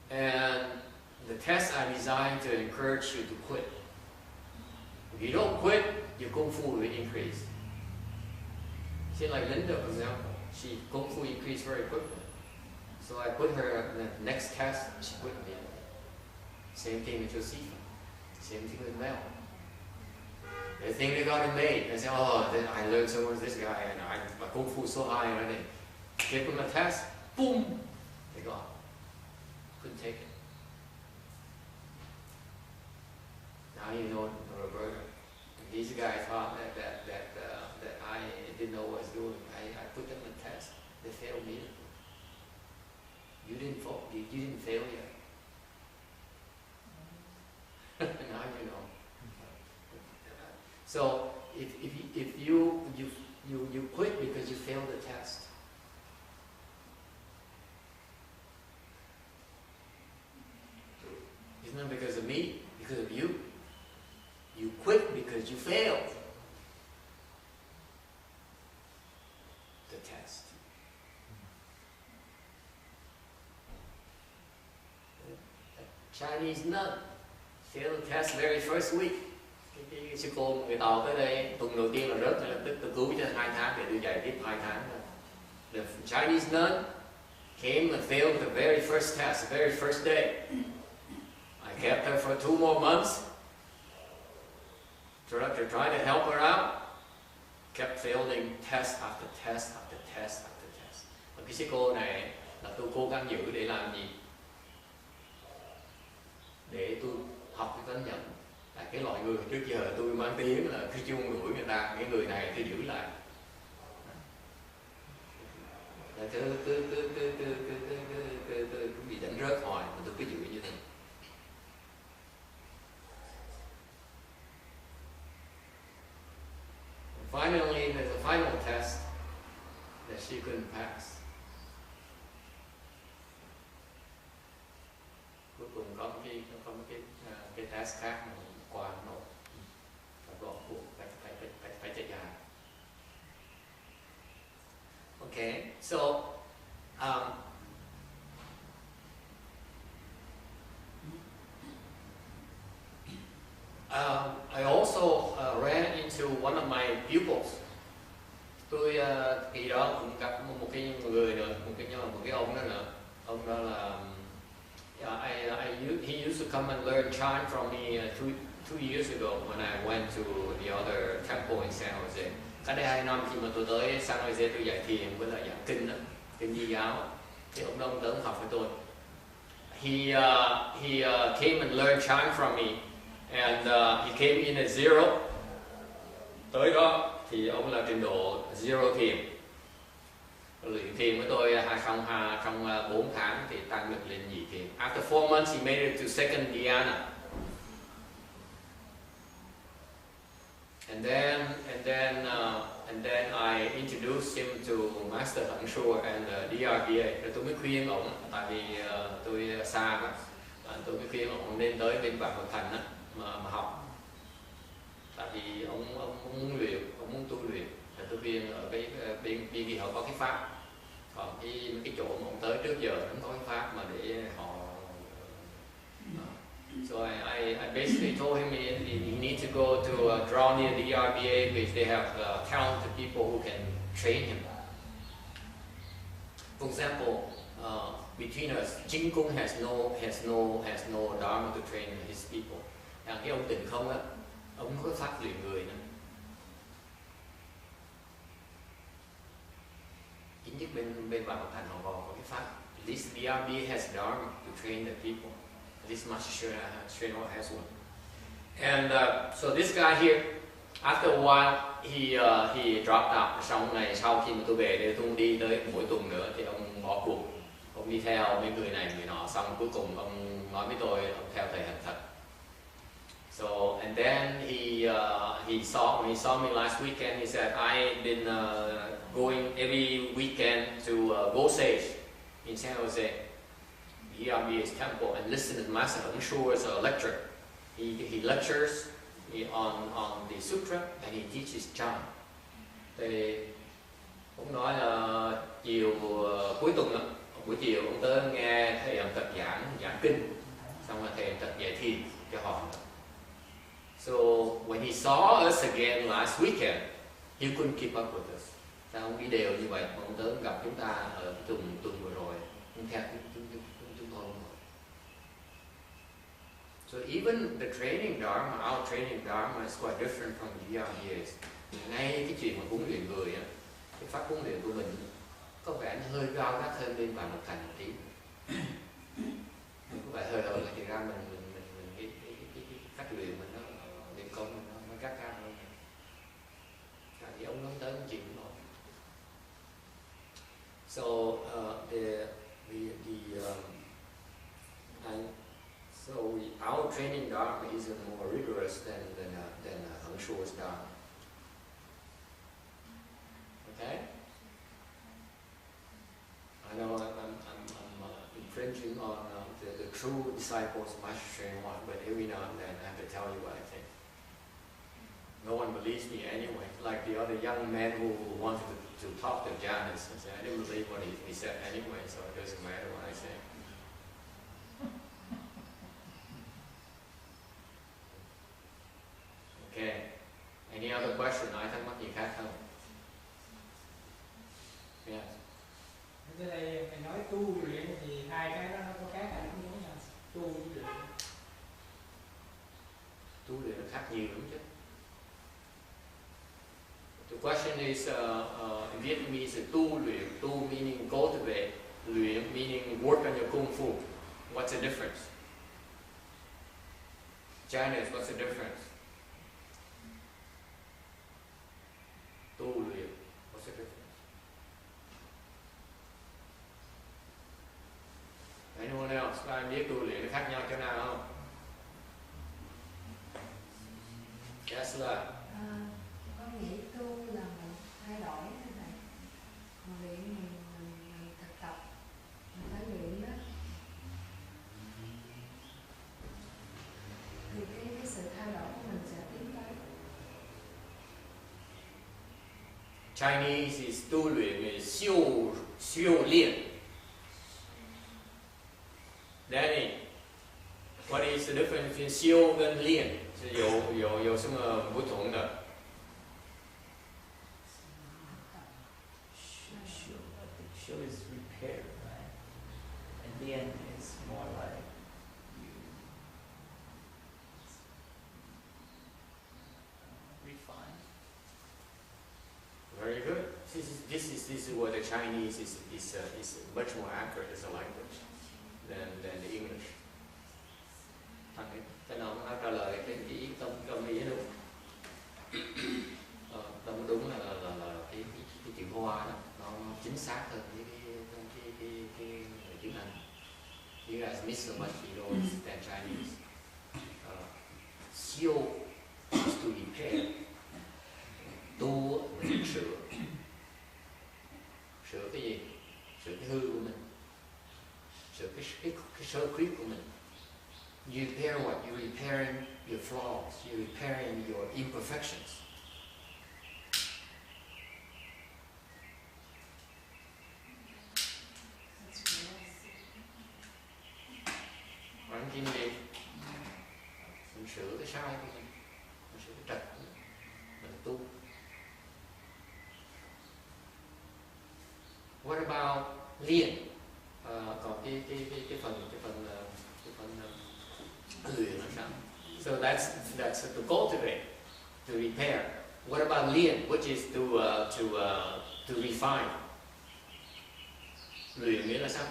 And the tests are designed to encourage you to quit. If you don't quit, your Kung Fu will increase. See, like Linda, for example, she Kung Fu increased very quickly. So I put her in the next test, she quit me. Same thing with Josephine. Same thing with Mel. They think they got it made. They say, oh, then I learned so much with this guy, and my Kung Fu is so high already. Give them a test, boom, they got it. Couldn't take it. Now you know Roberta. These guys thought that I didn't know what I was doing. I put them in test. They failed me. You didn't fail yet. Now you know. So if you quit because you failed the test. It's not because of me, because of you. You quit because you failed the test. Chinese nun failed the test very first week. Cái sư cô người Tàu tới đây tuần đầu tiên là rớt, lập tức tôi cứu cho 2 tháng để tôi dạy tiếp 2 tháng. The Chinese nun came and failed the very first test, the very first day. I kept her for 2 more months. try to help her out, kept failing test after test after test after test. Và cái sư cô này là tôi cố gắng giữ để làm gì? Để tôi học cái tánh nhận. Là cái loại người trước giờ tôi mang tiếng là khi chuông đuổi người ta, cái người này tôi giữ lại. Là cứ bị đánh rớt hoài mà tôi cứ giữ như thế. Finally, there's a final test that she couldn't pass. Cuối cùng có cái test khác mà qua nổi, phải bỏ cuộc, phải chạy dài. Okay, so I also ran into one of my pupils. Tôi kỳ đó cũng gặp một cái người nữa, một cái ông đó nữa. Ông đó là he used to come and learn chant from me two years ago when I went to the other temple in San Jose. Cách đây 2 năm khi mà tôi tới San Jose tôi dạy thiền với lại giảng kinh đó, kinh Di giáo, thì ông đó tới học với tôi. He came and learned chant from me, and he came in at 0. Tới đó thì ông là trình độ 0 thiền. Luyện thiền với tôi trong 4 tháng thì tăng được lên nhị thiền. After 4 months he made it to second dhyana. And then I introduced him to Master YongHua and DRBA. Rồi tôi mới khuyên ông, tại vì tôi xa quá, tôi mới khuyên ông nên tới bên Vạn Phật Thành đó, mà học. Tại vì ông muốn luyện, ông muốn tu luyện. Rồi tôi khuyên ở cái bên kia họ có cái pháp, còn cái chỗ mà ông tới trước giờ không có cái pháp mà để họ. So I basically told him he needs to go to draw near the DRBA because they have talented people who can train him. For example, between us, Jin Kung has no dharma to train his people. Cái ông Tịnh Không á, ông có pháp luyện người nữa. Chính nhất bên Vạn Phật Thành họ có cái pháp. At least the DRBA has dharma to train the people. This Master Srinivas has one. And so this guy here, after a while, he dropped out. Sau khi mà tôi về đây, tôi đi tới mỗi tuần nữa thì ông bỏ cuộc. Ông đi theo mấy người này người nọ, xong cuối cùng ông nói với tôi ông theo thầy Hành Thật. So and then when he saw me last weekend, he said I've been going every weekend to Go Sage in San Jose. DRBA's temple, and listen to Master YongHua's lecture. He lectures on the sutra and he teaches chant. Thì ông nói là cuối tuần đó, buổi chiều ông tới nghe thầy Hành Thật giảng kinh, xong rồi thầy Hành Thật dạy thiền cho họ. So when he saw us again last weekend, he couldn't keep up with us. Sao ông đi đều như vậy mà ông tới gặp chúng ta ở tuần vừa rồi, ông theo chúng tôi. So even the training dharma, our training dharma is quite different from the DRBA's. Ngay cái chuyện mà huấn luyện người á, cái pháp huấn luyện của mình có vẻ nó hơi cao gắt hơn bên Vạn Phật Thành một tí. Mình có vẻ hơi thì ra mình cái cách luyện mình nó luyện công mình nó gắt cao hơn. Tại vì ông nói tới một chuyện rồi. So our training dharma is more rigorous than YongHua's dharma. Okay? I know I'm infringing on the true disciples of Master Srinivas, but every now and then I have to tell you what I think. No one believes me anyway. Like the other young man who wanted to talk to Janice, I didn't believe what he said anyway, so it doesn't matter what I say. Okay. Any other question? Ai thắc mắc gì khác không? Yes. Ở đây thầy nói tu luyện thì hai cái đó nó có cái nào cũng giống nhau. Tu với luyện. Tu luyện nó khác nhiều lắm chứ. is in Vietnamese tu luyện, tu meaning cultivate, luyện meaning work on your kung fu. What's the difference? Chinese, what's the difference? Tu luyện, what's the difference? Anyone else? Có ai biết tu luyện nó khác nhau chỗ nào không? Yes, là Con nghĩ tu là mình thay đổi như vậy, còn luyện mình thực tập, mình phải luyện đó. Thì cái sự thay đổi của mình sẽ tiến tới. Chinese is tu luyện is xiu luyện. Danny, what is the difference between xiu and luyện? 有什么不同的？ Show is repair, right? And the end is more like you refine. Very good. This is what the Chinese is much more accurate as a language than the English. Cái nào nó trả lời cái ý tâm ý đúng. Tâm đúng là cái chữ Hoa đó nó chính xác hơn với cái chữ Anh. You guys miss so much English than Chinese. Xiu is to repair. Tu là sửa. Sửa cái gì? Sửa cái hư của mình. Sửa cái sơ khuyết của mình. You repair what? You're repairing your flaws. You're repairing your imperfections. Bạn kim gì? Mình sửa cái sai của mình sửa cái trật của mình tu. What about luyện? Còn cái phần luyện là sao? So that's to cultivate, to repair. What about luyện, which is to refine? Luyện nghĩa là sao?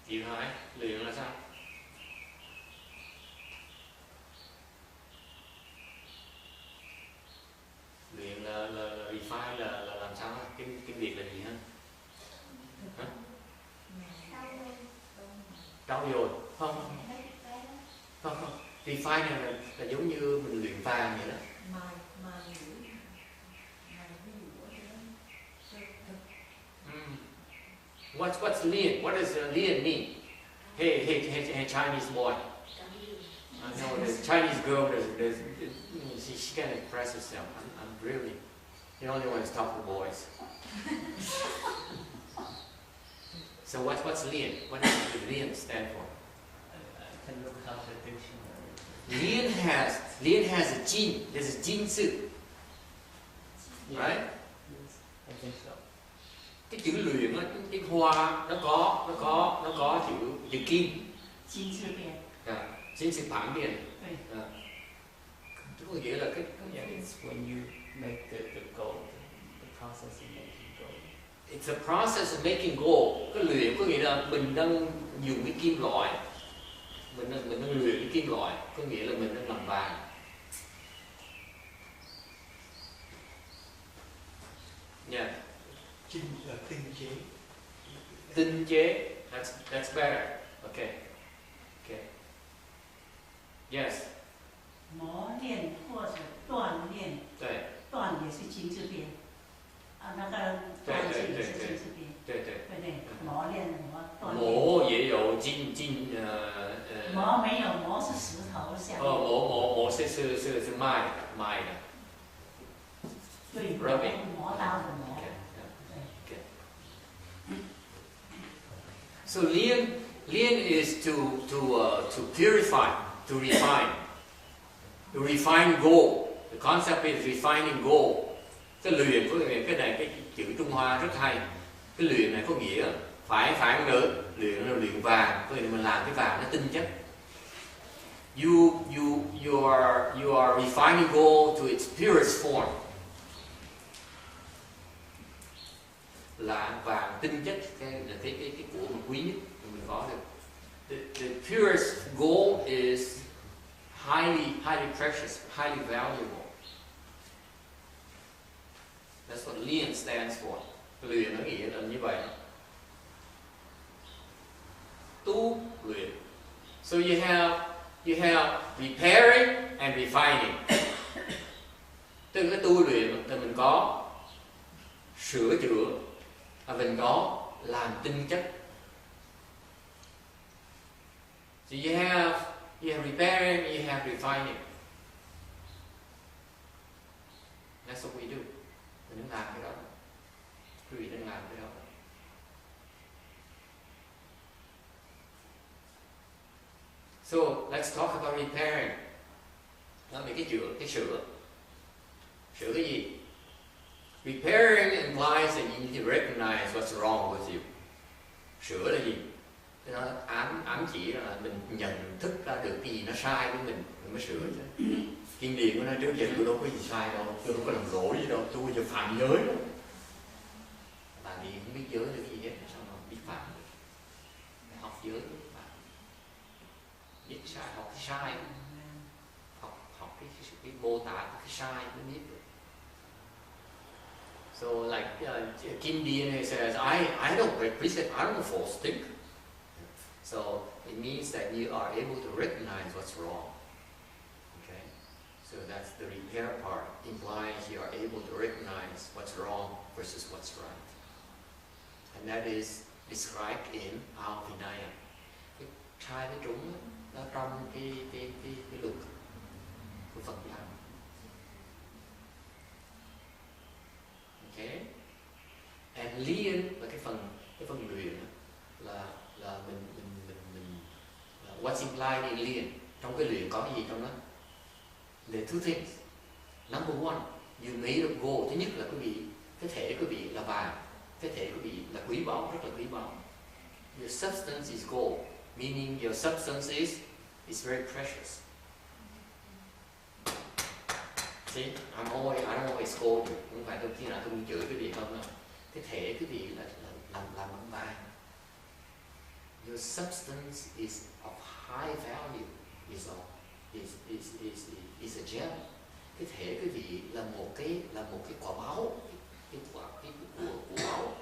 Chị hỏi, luyện là sao? Luyện là refine là làm sao? Cái việc là gì hả? Trau dồi, không? Không. Refine là giống như mình luyện vàng vậy đó. What's lien? What does lien mean? Hey, Chinese boy. I know the Chinese girl. She can't express herself. I'm really the only one who's talking to boys. So what's lien? What does the lien stand for? I can look up the dictionary. Lien has a jin. There's a jinsu. Right? Yes, I think so. Cái chữ luyện á, cái hoa nó có chữ kim. Chính sự phản biện. Có nghĩa là cái Yeah, it's when you make the gold, the process of making gold. It's a process of making gold. Cái luyện có nghĩa là mình đang dùng cái kim loại, mình đang luyện cái kim loại, có nghĩa là mình đang làm vàng. Yeah. Tinh chế. That's better. Okay. Yes. 磨练或者锻炼，对。锻也是金字边，那个锻字也是金字边，对，磨练锻炼。磨也有磨没有，磨是石头下。磨是麦的。对，磨刀的磨。So lien is to purify, to refine. To refine gold. The concept is refining gold. Cái luyện có nghĩa cái này, cái chữ Trung Hoa rất hay. Cái luyện này có nghĩa phải không nữa? Luyện là luyện vàng, có nghĩa là mình làm cái vàng nó tinh chất. you are refining gold to its purest form. Là vàng tinh chất, là cái của mà quý nhất mà mình có được. The purest gold is highly precious, highly valuable. That's what Lian stands for. Luyện nó nghĩa là như vậy. Tu luyện. So you have repairing and refining. Từ cái tu luyện thì mình có sửa chữa, và mình có làm tinh chất. So you have repairing, you have refining. That's what we do. Mình đang làm cái đó. Quý vị đang làm cái đó. So let's talk about repairing. Nói về cái sửa. Sửa cái gì? Repairing implies that you need to recognize what's wrong with you. Sửa là gì? Nó ám chỉ là mình nhận thức ra được cái gì nó sai với mình mới sửa chứ. Kinh điển của nó trước giờ tôi đâu có gì sai đâu, tôi đâu có làm lỗi gì đâu, tôi giờ phạm giới đâu. Bạn đi không biết giới được cái gì hết, sao mà biết phạm được? Phải học giới biết phạm. Biết sai, học cái sai, học cái mô tả cái sai mới biết được. So like Kim DNA says, I don't represent, I don't false think. So it means that you are able to recognize what's wrong. Okay, so that's the repair part. Implies you are able to recognize what's wrong versus what's right, and that is described in our Vinaya. Cái sai cái trúng đó trong cái luật của Phật giáo. Okay, and Lian là cái phần luyện là mình what's implied in Lian, trong cái luyện có cái gì trong đó? There are two things. Number one, you made of gold. Thứ nhất là quý vị, cái thể quý vị là vàng, cái thể quý vị là quý báu, rất là quý báu. Your substance is gold, meaning your substance is very precious. See, I don't always scold you. Không phải tôi khi nào tôi muốn chửi quý vị không đâu. Cái thể quý vị là làm bằng vàng. Your substance is of high value, is a gem. Cái thể quý vị là một cái quả báu, cái của báu.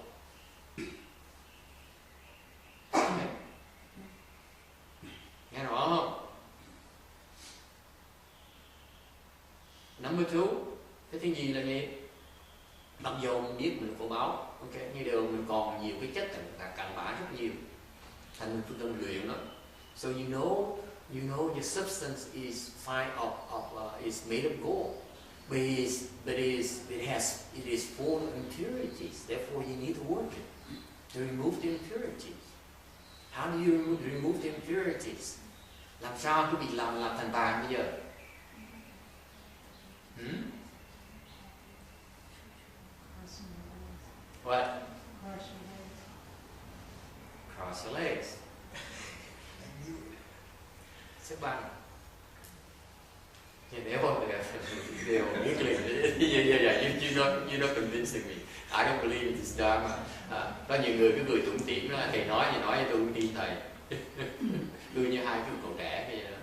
Okay. Nghe rõ không? Number two, cái thứ gì là gì? Mặc dù mình biết mình là của báu, ok, nhưng đều mình còn nhiều cái chất cặn bã rất nhiều. Thành mình cần luyện nó. So you know your substance is is made of gold, but it is full of impurities. Therefore, you need to work it to remove the impurities. How do you remove the impurities? Làm sao cứ bị làm thành vàng bây giờ? What? Cross your legs. Xếp bằng. Nếu không đều biết liền. You don't convince me. I don't believe in this Dharma. Có nhiều người cứ cười tủm tỉm đó, thầy nói cho tôi không tin thầy. Cứ như hai cái cậu trẻ vậy đó.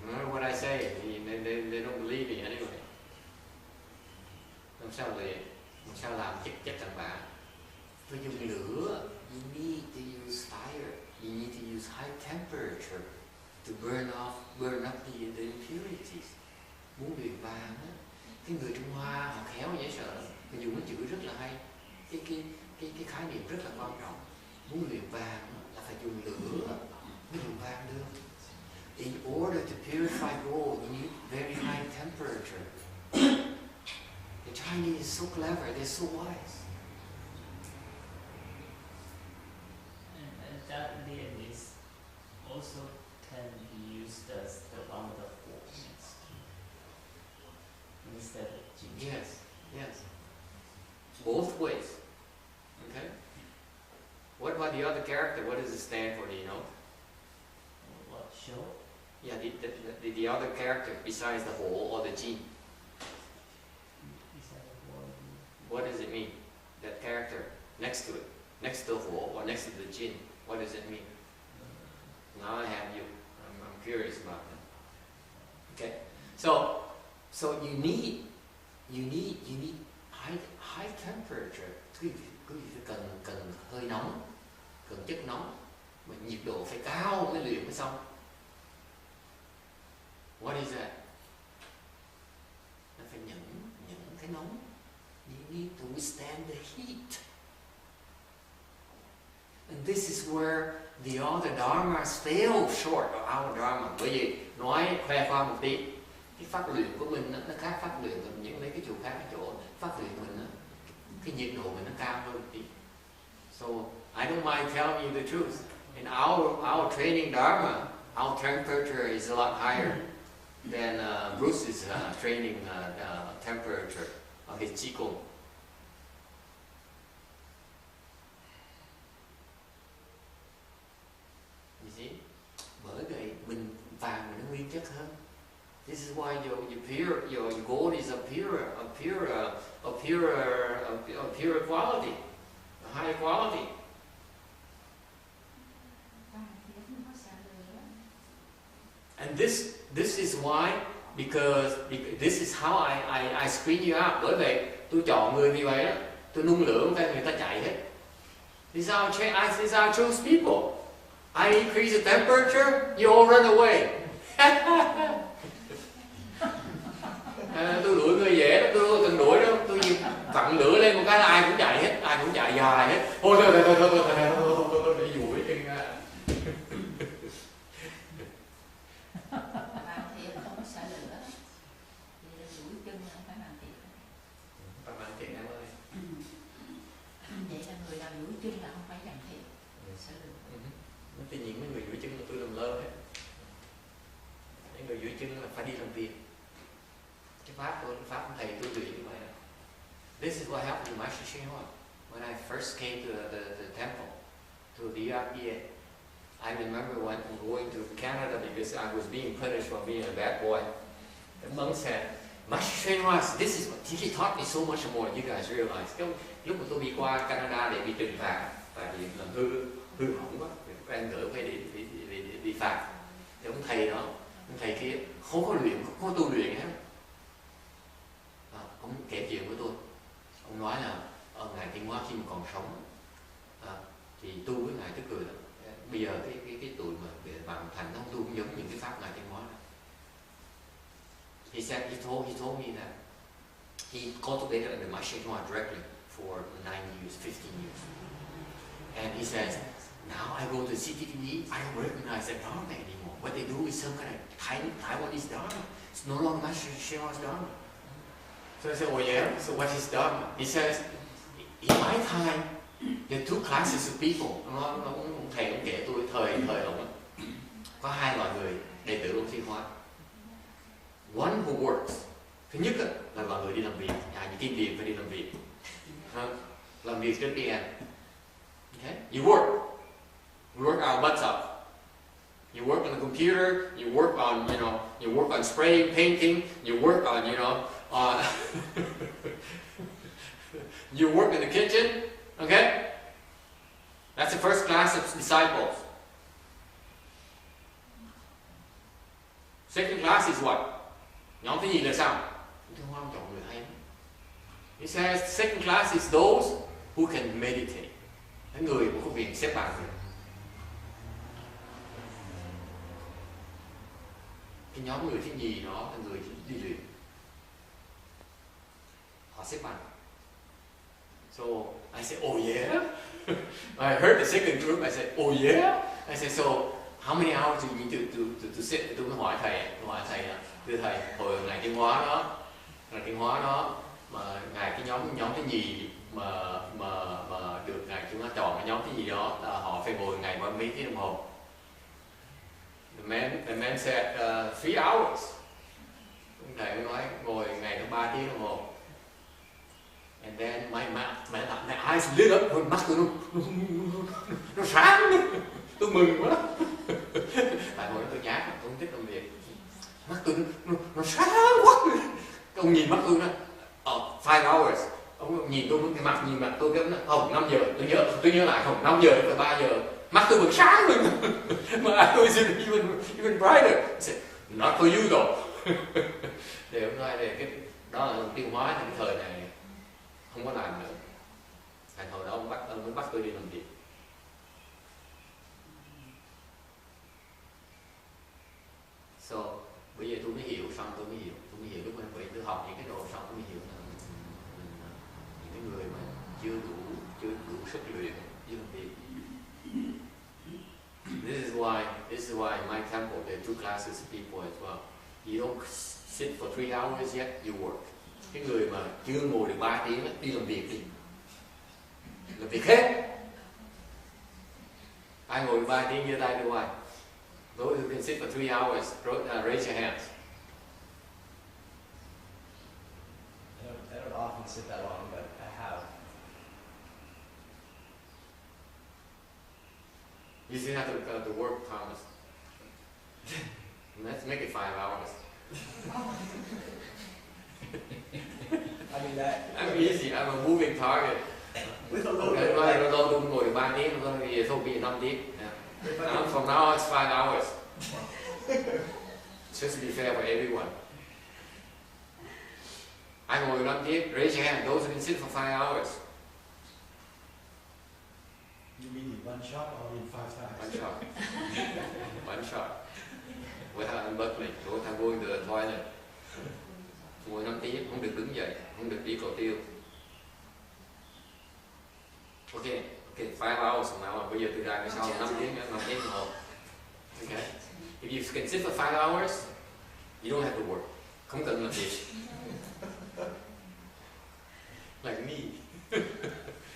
Remember what I say? They don't believe me anyway. Làm sao làm chất cặn bã? Phải dùng lửa. You need to use fire. You need to use high temperature to burn up the impurities. Muốn luyện vàng á, cái người Trung Hoa họ khéo dễ sợ, họ dùng cái chữ rất là hay. Cái khái niệm rất là quan trọng. Muốn luyện vàng là phải dùng lửa mới dùng vàng được. In order to purify gold, you need very high temperature. The Chinese are so clever, they're so wise. And that Lian is also can be used as the one of the four instead of Jing. Yes. Both ways. Okay? What the other character, what does it stand for? Do you know? What show? Yeah, the other character besides the whole or the jin. What does it mean? That character next to it, next to the whole or next to the jin. What does it mean? Now I have you. I'm curious about that. Okay, so you need high temperature. Quý vị phải cần hơi nóng, cần chất nóng, mà nhiệt độ phải cao mới luyện mới xong. What is that? Nó phải những cái nóng. You need to withstand the heat. And this is where the other dharmas fail short of our dharma. Bởi vì nói khoe khoang một tí, cái pháp luyện của mình nó khác pháp luyện của những mấy cái chỗ khác, cái chỗ pháp luyện của mình cái nhiệt độ mình nó cao hơn một tí. So I don't mind telling you the truth. In our training dharma, our temperature is a lot higher than Bruce's training temperature of his qigong. You see? Bởi vậy mình vàng nó nguyên chất hơn. This is why your gold is a pure quality, a high quality. And this is why, because this is how I screen you out. Bởi vậy tôi chọn người như vậy đó, tôi nung lửa cái người ta chạy hết. This is how I choose people. I increase the temperature, you all run away. Tôi đuổi người dễ đó, tôi cần đuổi đâu, tôi vặn lửa lên một cái là ai cũng chạy hết, ai cũng chạy dài hết. Thôi thôi để đuổi chân ra. Làm thiện không có sợ lửa, thì đuổi chân không phải làm thiện. Phải làm thiện em ơi. Vậy là người nào đuổi chân là không phải làm thiện, sợ lửa. Tuy nhiên mấy người đuổi chân là tôi làm lơ hết. Mấy người đuổi chân là phải đi làm việc. Pháp của thầy tôi luyện như vậy. This is what happened to Master YongHua when I first came to the temple, to the ERPA. I remember when going to Canada because I was being punished for being a bad boy. The monk said, Master YongHua, this is what he taught me so much more. You guys realize? Lúc mà tôi đi qua Canada để bị trừng phạt, tại vì làm hư hỏng quá, quen gỡ phải đi phạt. Thì ông thầy kia không có luyện, không có tu luyện hết. Ông kể chuyện với tôi. Ông nói là Ngài Tiên Hóa khi mà còn sống thì tu với Ngài tức cười lắm. Bây giờ cái tuổi mà bằng thành nó không tu cũng giống những cái pháp Ngài Tiên Hóa này. He said, he told me that he cultivated under Master YongHua directly for 9 years, 15 years. And he says, now I go to CTTV, I don't recognize that Dharma anymore. What they do is some kind of Taiwanese Dharma. It's no longer Master YongHua's Dharma. So I said, oh yeah, so what is Dharma? He says, in my time, there are two classes of people. Ông thầy ông kể tôi thời ông có hai loại người đệ tử ông Thiên Hóa. One who works. Thứ nhất là loại người đi làm việc, như kim tiền phải đi làm việc. Làm việc trước đi ăn. Okay? You work our butts off. You work on the computer, you work on, you work on spraying, painting, you work on, you work in the kitchen, okay? That's the first class of disciples. Second class is what? Nhóm thứ gì là sao? Tôi không chọn người hay lắm. He says second class is those who can meditate. Cái người mà có việc xếp bằng rồi. Cái nhóm người thứ nhì đó là người đi luyện. Họ xếp bằng. So I said, oh yeah. I heard the second group. I said, oh yeah. I said, so how many hours do you need to sit? Tôi mới hỏi thầy là, thưa thầy, hồi Ngài Tiên Hóa đó, mà Ngài cái nhóm thứ nhì mà được Ngài Tiên Hóa chọn cái nhóm thứ nhì đó là họ phải ngồi ngày qua mấy tiếng đồng hồ. The man said 3 hours. Ông thầy nói ngồi ngày 3 tiếng đồng hồ. And then my eyes eyes lit up, mắt tôi nó sáng, tôi mừng quá. Tại hồi đó tôi nhát, tôi không thích làm việc, mắt tôi nó sáng quá. Ông nhìn mắt tôi nó 5 hours, ông nhìn tôi cái mặt nhìn mặt tôi cái nó 5 giờ, tôi nhớ lại 5 giờ đến 3 giờ, mắt tôi vẫn sáng luôn. Mà tôi even brighter. Said, not for you though. Để hôm nay cái đó là tiêu hóa trong cái thời này không có làm nữa. Thành hồi đó ông mới bắt tôi đi làm việc. So bây giờ tôi mới hiểu, xong tôi mới hiểu lúc mà tôi học những cái đồ xong tôi mới hiểu là những cái người mà chưa đủ sức luyện đi làm việc. This is why in my temple there are 2 classes of people as well. You don't sit for 3 hours yet, you work. Cái người mà chưa ngồi được 3 tiếng đi làm việc đi. Làm việc hết. Ai ngồi 3 tiếng giơ tay đưa ai. Those who can sit for 3 hours, raise your hands. I don't often sit that long, but I have. You still have to work, Thomas. Let's make it 5 hours. I mean that. I'm easy. I'm a moving target. Okay, tôi ngồi được 3 tiếng, tôi về thôi bị 5 tiếng. From now on, it's 5 hours. Just to be fair for everyone. Ai ngồi 5 tiếng, raise your hand. Those who can sit for 5 hours. You mean in one shot or in 5 times? One shot. One shot. Without unbuckling. Go time going to the toilet. Ngồi 5 tiếng, không được đứng dậy, không được đi cầu tiêu. Okay, 5 hours from now on. Bây giờ từ ra cái sau 5 tiếng đồng hồ. Okay. If you can sit for 5 hours, you don't have to work. Không cần làm việc. Like me.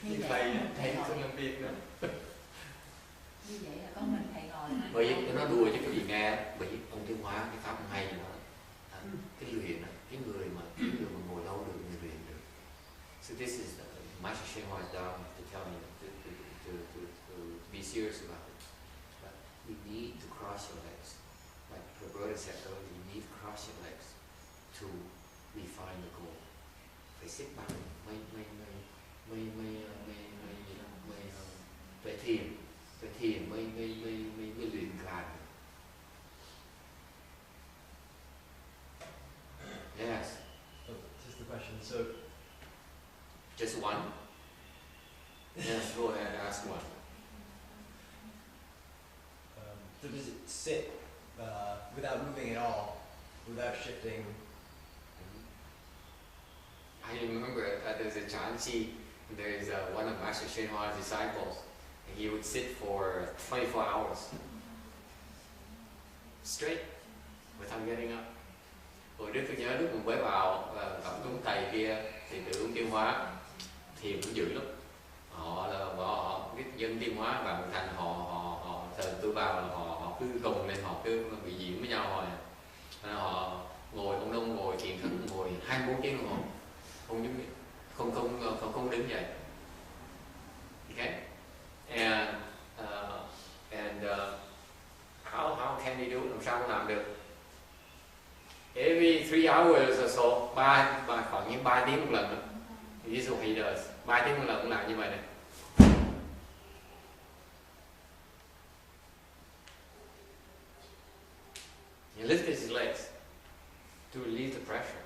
Như thầy không làm việc nữa. Như vậy là con mình thầy ngồi. Bởi vì nó đùa chứ cái gì nghe, bởi vì ông Tiêu Hóa cái pháp hay gì đó. Cái luyện cái người mà ngồi lâu được, người luyện được. So this is Master Shenhua's Dharma to tell me to be serious about it. But you need to cross your legs. Like the brother said earlier, you need to cross your legs to refine the goal. Phải xếp bằng, phải thiền mới luyện càng. Yes. So, just the question. So, just one? Yes, go ahead, ask one. So does it sit without moving at all, without shifting? I remember there's a Chanchi, there's one of Master Shenhua's disciples, and he would sit for 24 hours straight without getting up. Hồi trước tôi nhớ lúc mình mới vào tập trung thầy kia thì tự Tiêu Hóa thiền cũng dữ lắm. Họ cái dân Tiêu Hóa và Thành họ thời tôi vào là họ cứ gồng lên, họ cứ bị diễn với nhau rồi. Họ ngồi ông đông ngồi thiền thất ngồi 24 tiếng đồng hồ. Không đứng dậy. Okay? And how can they do it? Làm sao làm được? Every 3 hours or so, khoảng những 3 tiếng một lần. This is what he does. 3 tiếng một lần cũng làm như vậy này. He lifts his legs to relieve the pressure.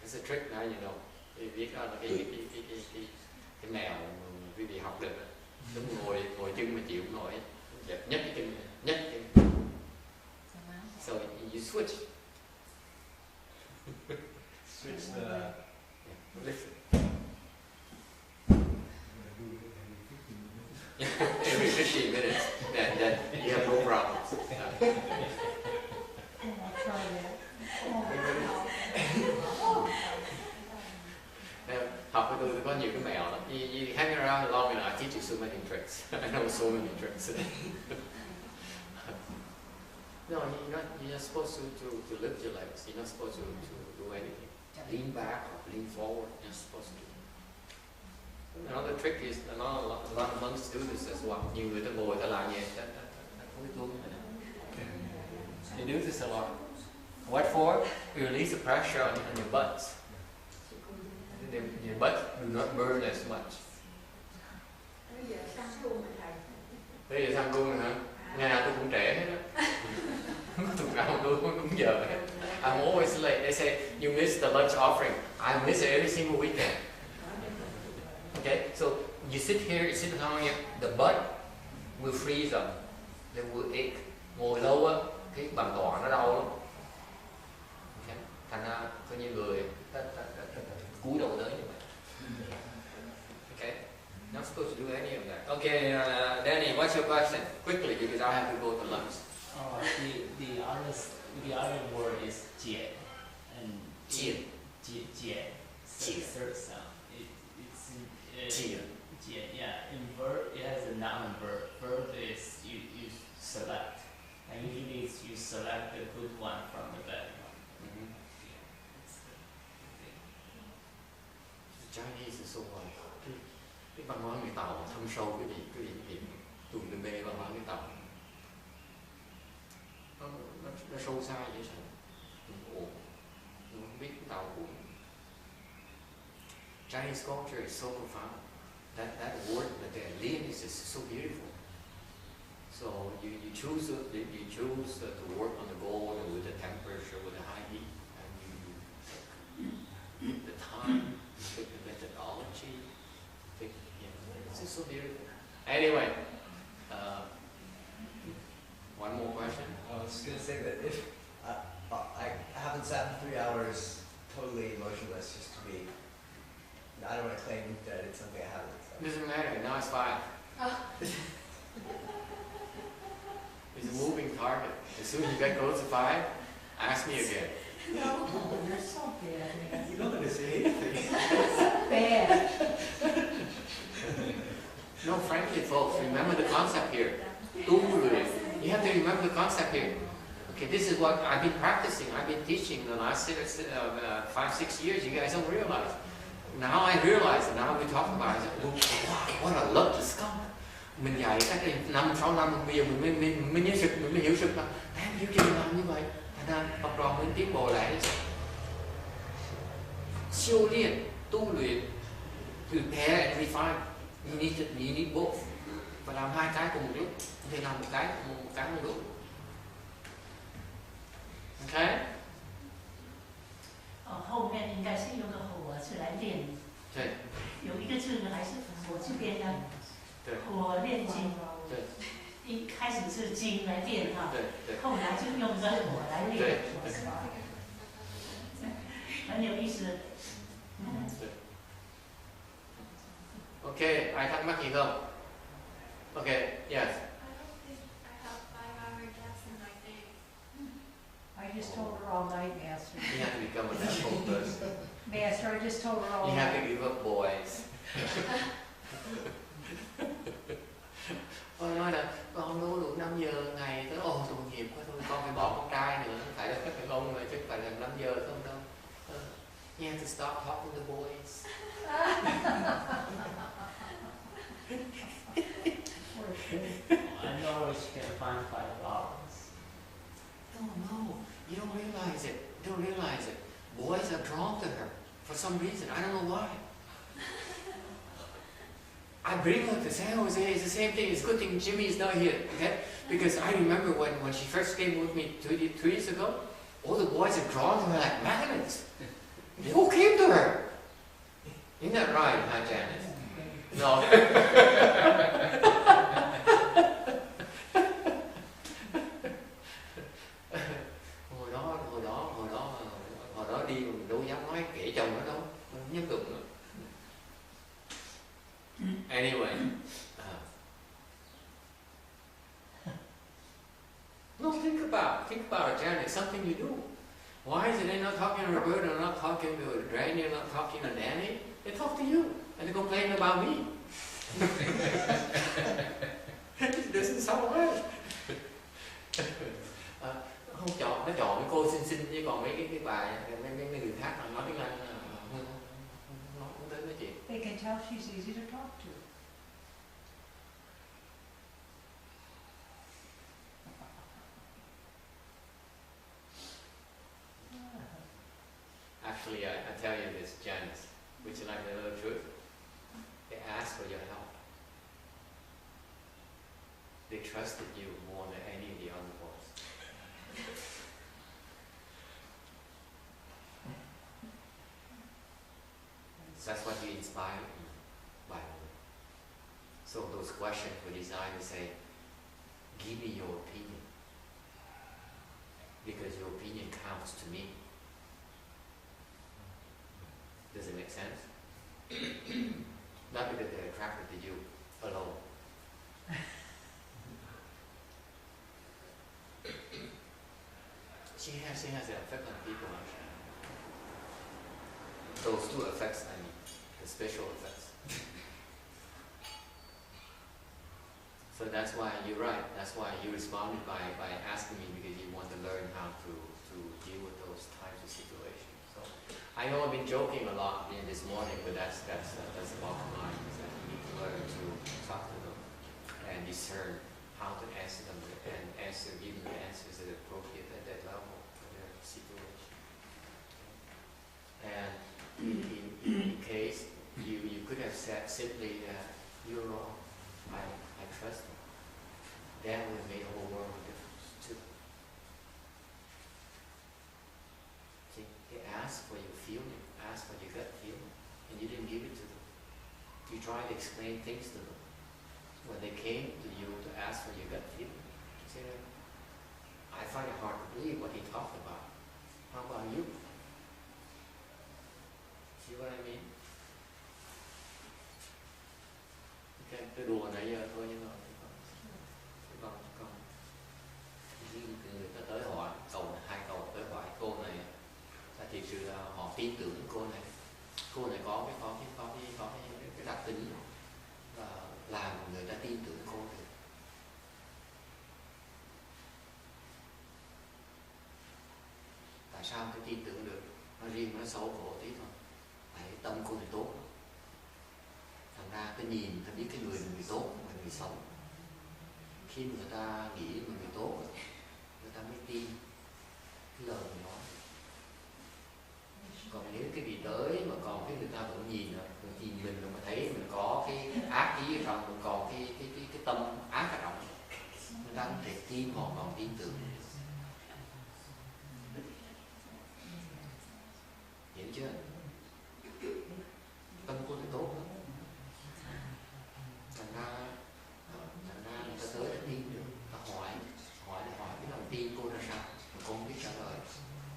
It's a trick now, you know. Biết đó là cái mèo quý vị học được. Đúng ngồi chân mà chịu không nổi, dẹp nhấc cái chân, nhấc cái chân. So you switch. Switch the. Lift it. Every 15 minutes, then you have no problems. Học với tôi có nhiều cái mẹo lắm. You hang around long and I teach you so many tricks. I know so many tricks. No, you're not supposed to lift your legs. You're not supposed to do anything. lean back or lean forward. You're supposed to. Another trick is a lot of monks do this as well. Nhiều người ta ngồi ta làm gì? Ta có cái túi này. You do this a lot. What for? You release the pressure on your butts. Your butt do not burn as much. Bây giờ sang cung rồi hả? Ngày nào tôi cũng trễ hết á. Tuần nào tôi cũng đúng giờ hết. I'm always late. They say you miss the lunch offering. I miss it every single weekend. Okay, so you sit here, you sit down here, the butt will freeze up. They will ache. Ngồi lâu á, cái bàn tọa nó đau lắm. Okay. Thành ra có nhiều người cúi đầu tới như vậy. Okay, not supposed to do any of that. Okay, Danny, what's your question? Quickly, because I have to go to lunch. The other word is 解 and 解 third sound. It's 解, yeah. In verb, it has a noun and verb. Verb is you select, and usually it's you select the good one from the bad one. Mm-hmm. The Chinese is so like cái văn hóa người Tàu thâm sâu cái gì dùng từ bê văn hóa người Tàu nó sâu xa vậy sao? Ủa, tôi không biết Tàu cũng Chinese culture is so profound. That word that they live is so beautiful. So you choose to work on the gold with the temperature, with the high heat, and you the time, you pick the methodology, it's just so beautiful. Anyway, one more question. I was just going to say that if I haven't sat for 3 hours totally motionless just to be, I don't want to claim that it's something I haven't. So. Doesn't matter, now it's 5. It's a moving target. As soon as you get close to 5, ask me again. No, you're so bad. You're not going to say anything. Bad. No, frankly, folks, remember the concept here. You have to remember the concept here. Okay, this is what I've been practicing. I've been teaching the last 5-6 years. You guys don't realize. Now I realize, and now we talk about it. Wow, what I love this skunk. Mình dạy cách đây 5-6 năm, bây giờ mình nhớ sực, mình mới hiểu sực là em hiểu gì làm như vậy. Thành ra học trò mình tiến bộ lại. Siêu luyện, tu luyện, prepare and refine. You need both. Phải làm 2 cái cùng một lúc. Không thể làm một cái một lúc. Okay? 后面应该是用个火字来练。对。有一个字还是火字边的。对。火炼金。对。一开始是金来练哈。对对。后来就用个火来练。对。很有意思。对。Okay, ai thắc mắc gì không? Okay, yes. I just told her all night, Master. You have to become a temple person. Master, I just told her all You night. have to give up boys. Con nói là con không ngủ được 5 giờ ngày, tới tội nghiệp quá thôi, con phải bỏ con trai nữa, phải là các đàn ông rồi chứ phải là 5 giờ không đâu. You have to stop talking to boys. I know she can find 5 hours. No, you don't realize it. You don't realize it. Boys are drawn to her for some reason. I don't know why. I bring her to San Jose. It's the same thing. It's a good thing Jimmy is not here, okay? Because I remember when she first came with me 2 years ago, all the boys are drawn to her like magnets. They all came to her. Isn't that right, huh, Janice? No. Hồi đó đi mình đâu dám nói kể chồng nó đâu, không nhắc được nữa. Anyway, no, think about it, Jan. It's something you do. Why is it they're not talking to Roberta, they're not talking to Granny, they're not talking to Danny? They talk to you, and they complain about me. It doesn't sound right. Không chọn nó chọn cái cô xinh xinh, chứ còn mấy bài mấy người khác mà nói tiếng Anh nó không tới nói chuyện. They can tell she's easy to talk to. Actually, I tell you this, Janice, which is like the little truth. They asked for your help. They trusted you more than any of the other boys. So that's what you inspired me by. So those questions were designed to say, give me your opinion, because your opinion counts to me. Does it make sense? Not because they're attracted to you alone. She has an effect on people. Those two effects, I mean, the special effects. So that's why you're right. That's why you responded by asking me, because you want to learn how to deal with those types of situations. So I know I've been joking a lot this morning, but that's the bottom line, is that you need to learn to talk to them and discern how to answer them and give them the answers that are appropriate at that level for their situation. And in case you could have said simply that you're wrong, I trust them. That would have made a whole world of difference too. See, they asked for your feeling, asked for your gut feeling, and you didn't give it to them. You tried to explain things to them. When they came to you to ask for your gut feeling, you said, I find it hard to believe what he talked about. How about you? See what I mean? Okay, cái đùa nãy giờ thôi, nhưng mà còn người ta tới hỏi hai câu tới hỏi cô này, thì sự là họ tin tưởng cô này có cái đặc tính làm người ta tin tưởng cô được. Tại sao cái tin tưởng được? Nó riêng nó xấu khổ tí thôi. Tại tâm cô này tốt. Thành ra cái nhìn ta biết cái người tốt và người xấu. Khi người ta nghĩ người tốt, người ta mới tin cái lời mình nói. Còn nếu cái vị tới mà còn cái người ta vẫn nhìn mình mà thấy mình có cái ác ý ở trong, mình còn cái tâm ác ở trong, người ta không thể tin, hoàn toàn tin tưởng. Hiểu chưa? Tâm cô thì tốt lắm. Thành ra người ta tới đã tin được. Ta hỏi cái lòng tin cô ra sao, mà cô không biết trả lời.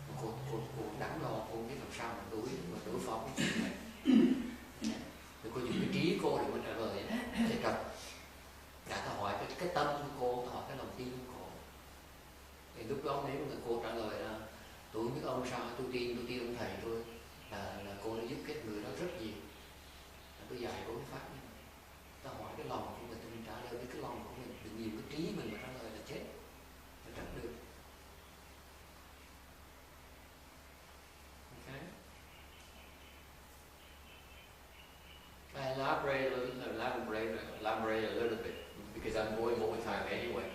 Mà cô đắn đo, cô không biết làm sao mà đối phó với chuyện này. Rồi cô dùng cái trí cô để mà trả lời. Thì thật, ta hỏi cái tâm của cô, ta hỏi cái lòng tin của cô. Thì lúc đó nếu mà cô trả lời là tôi không biết ông sao, tôi tin ông thầy tôi, là cô đã giúp cái người đó rất nhiều. Tôi dạy cô cái pháp này. Ta hỏi cái lòng của mình trả lời với cái lòng của mình, đừng nhiều cái trí mình mà trả lời là chết, là tránh được. Okay. I elaborate a little bit because I'm going over time anyway.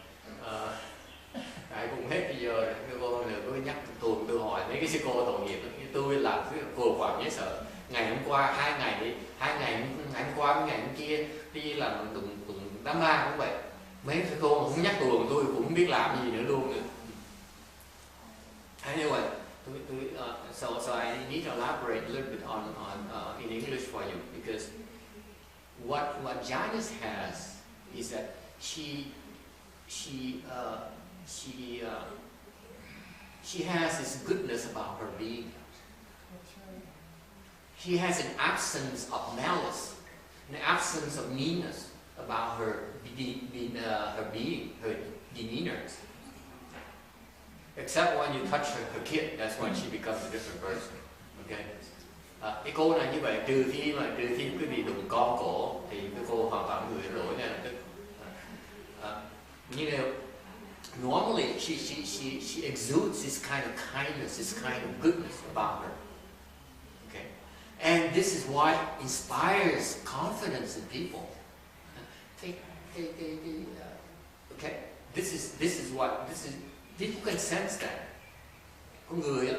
Cái cũng hết bây giờ rồi, cái cô này cứ nhắc tôi hỏi mấy cái sư cô tội nghiệp, tôi làm cái cô quản nhớ sợ. Ngày hôm qua, hai ngày hôm qua với ngày hôm kia đi làm tụng đám ma cũng vậy. Mấy cái cô mà không nhắc tôi cũng không biết làm gì nữa luôn. Anyway, so I need to elaborate a little bit on in English for you, because what Janice has is that she has this goodness about her being. She has an absence of malice, an absence of meanness about her being, her demeanor. Except when you touch her kid, that's when she becomes a different person. Okay? Cái cô này như vậy, trừ khi quý vị đụng con cổ thì cái cô hoàn toàn người lỗi ngay lập tức. normally she exudes this kind of kindness, this kind of goodness about her. Okay, and this is what inspires confidence in people. Okay, this is people can sense that. Con người á,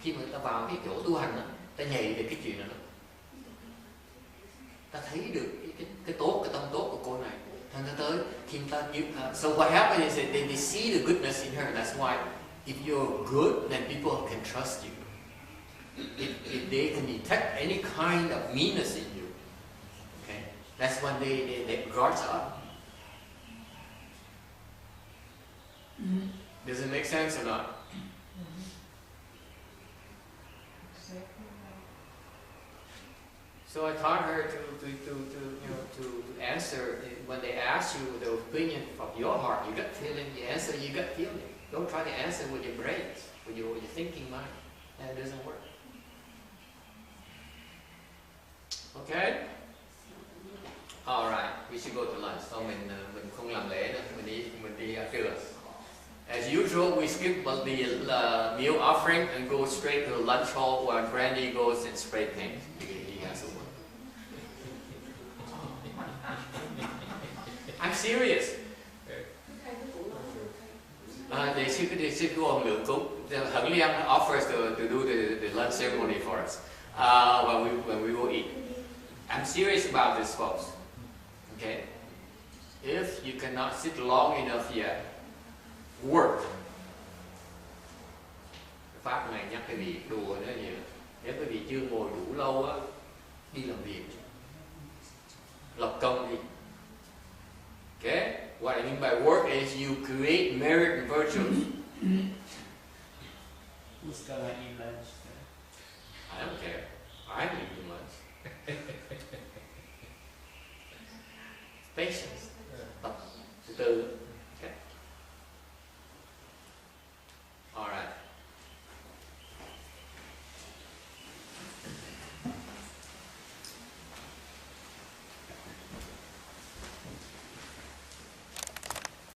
khi mà người ta vào cái chỗ tu hành á, ta nhạy về cái chuyện này, ta thấy được cái tốt, cái tâm tốt của cô này. Thành ra tới khi ta so what happens is that they see the goodness in her. That's why if you're good, then people can trust you. If they can detect any kind of meanness in you, okay, that's when they guards up. Does it make sense or not? So I taught her to answer when they ask you the opinion from your heart, you gut feeling. You answer your gut feeling. Don't try to answer with your brains, with your thinking mind. That doesn't work. Okay. All right. We should go to lunch. So mình không làm lễ nữa. Mình đi ăn trưa. As usual, we skip the meal offering and go straight to the lunch hall where Brandy goes and spray paint. He has to work. I'm serious. They should go on lượng cúng. Hận Liang offers to do the lunch ceremony for us when we go eat. I'm serious about this, folks. Okay? If you cannot sit long enough yet, work. Pháp này nhắc cái vị đùa nữa gì. Nếu cái vị chưa ngồi đủ lâu á, đi làm việc, lập công đi. Okay? What I mean by work is you create merit and virtues. Who's gonna eat lunch? I don't care. I'm eating lunch.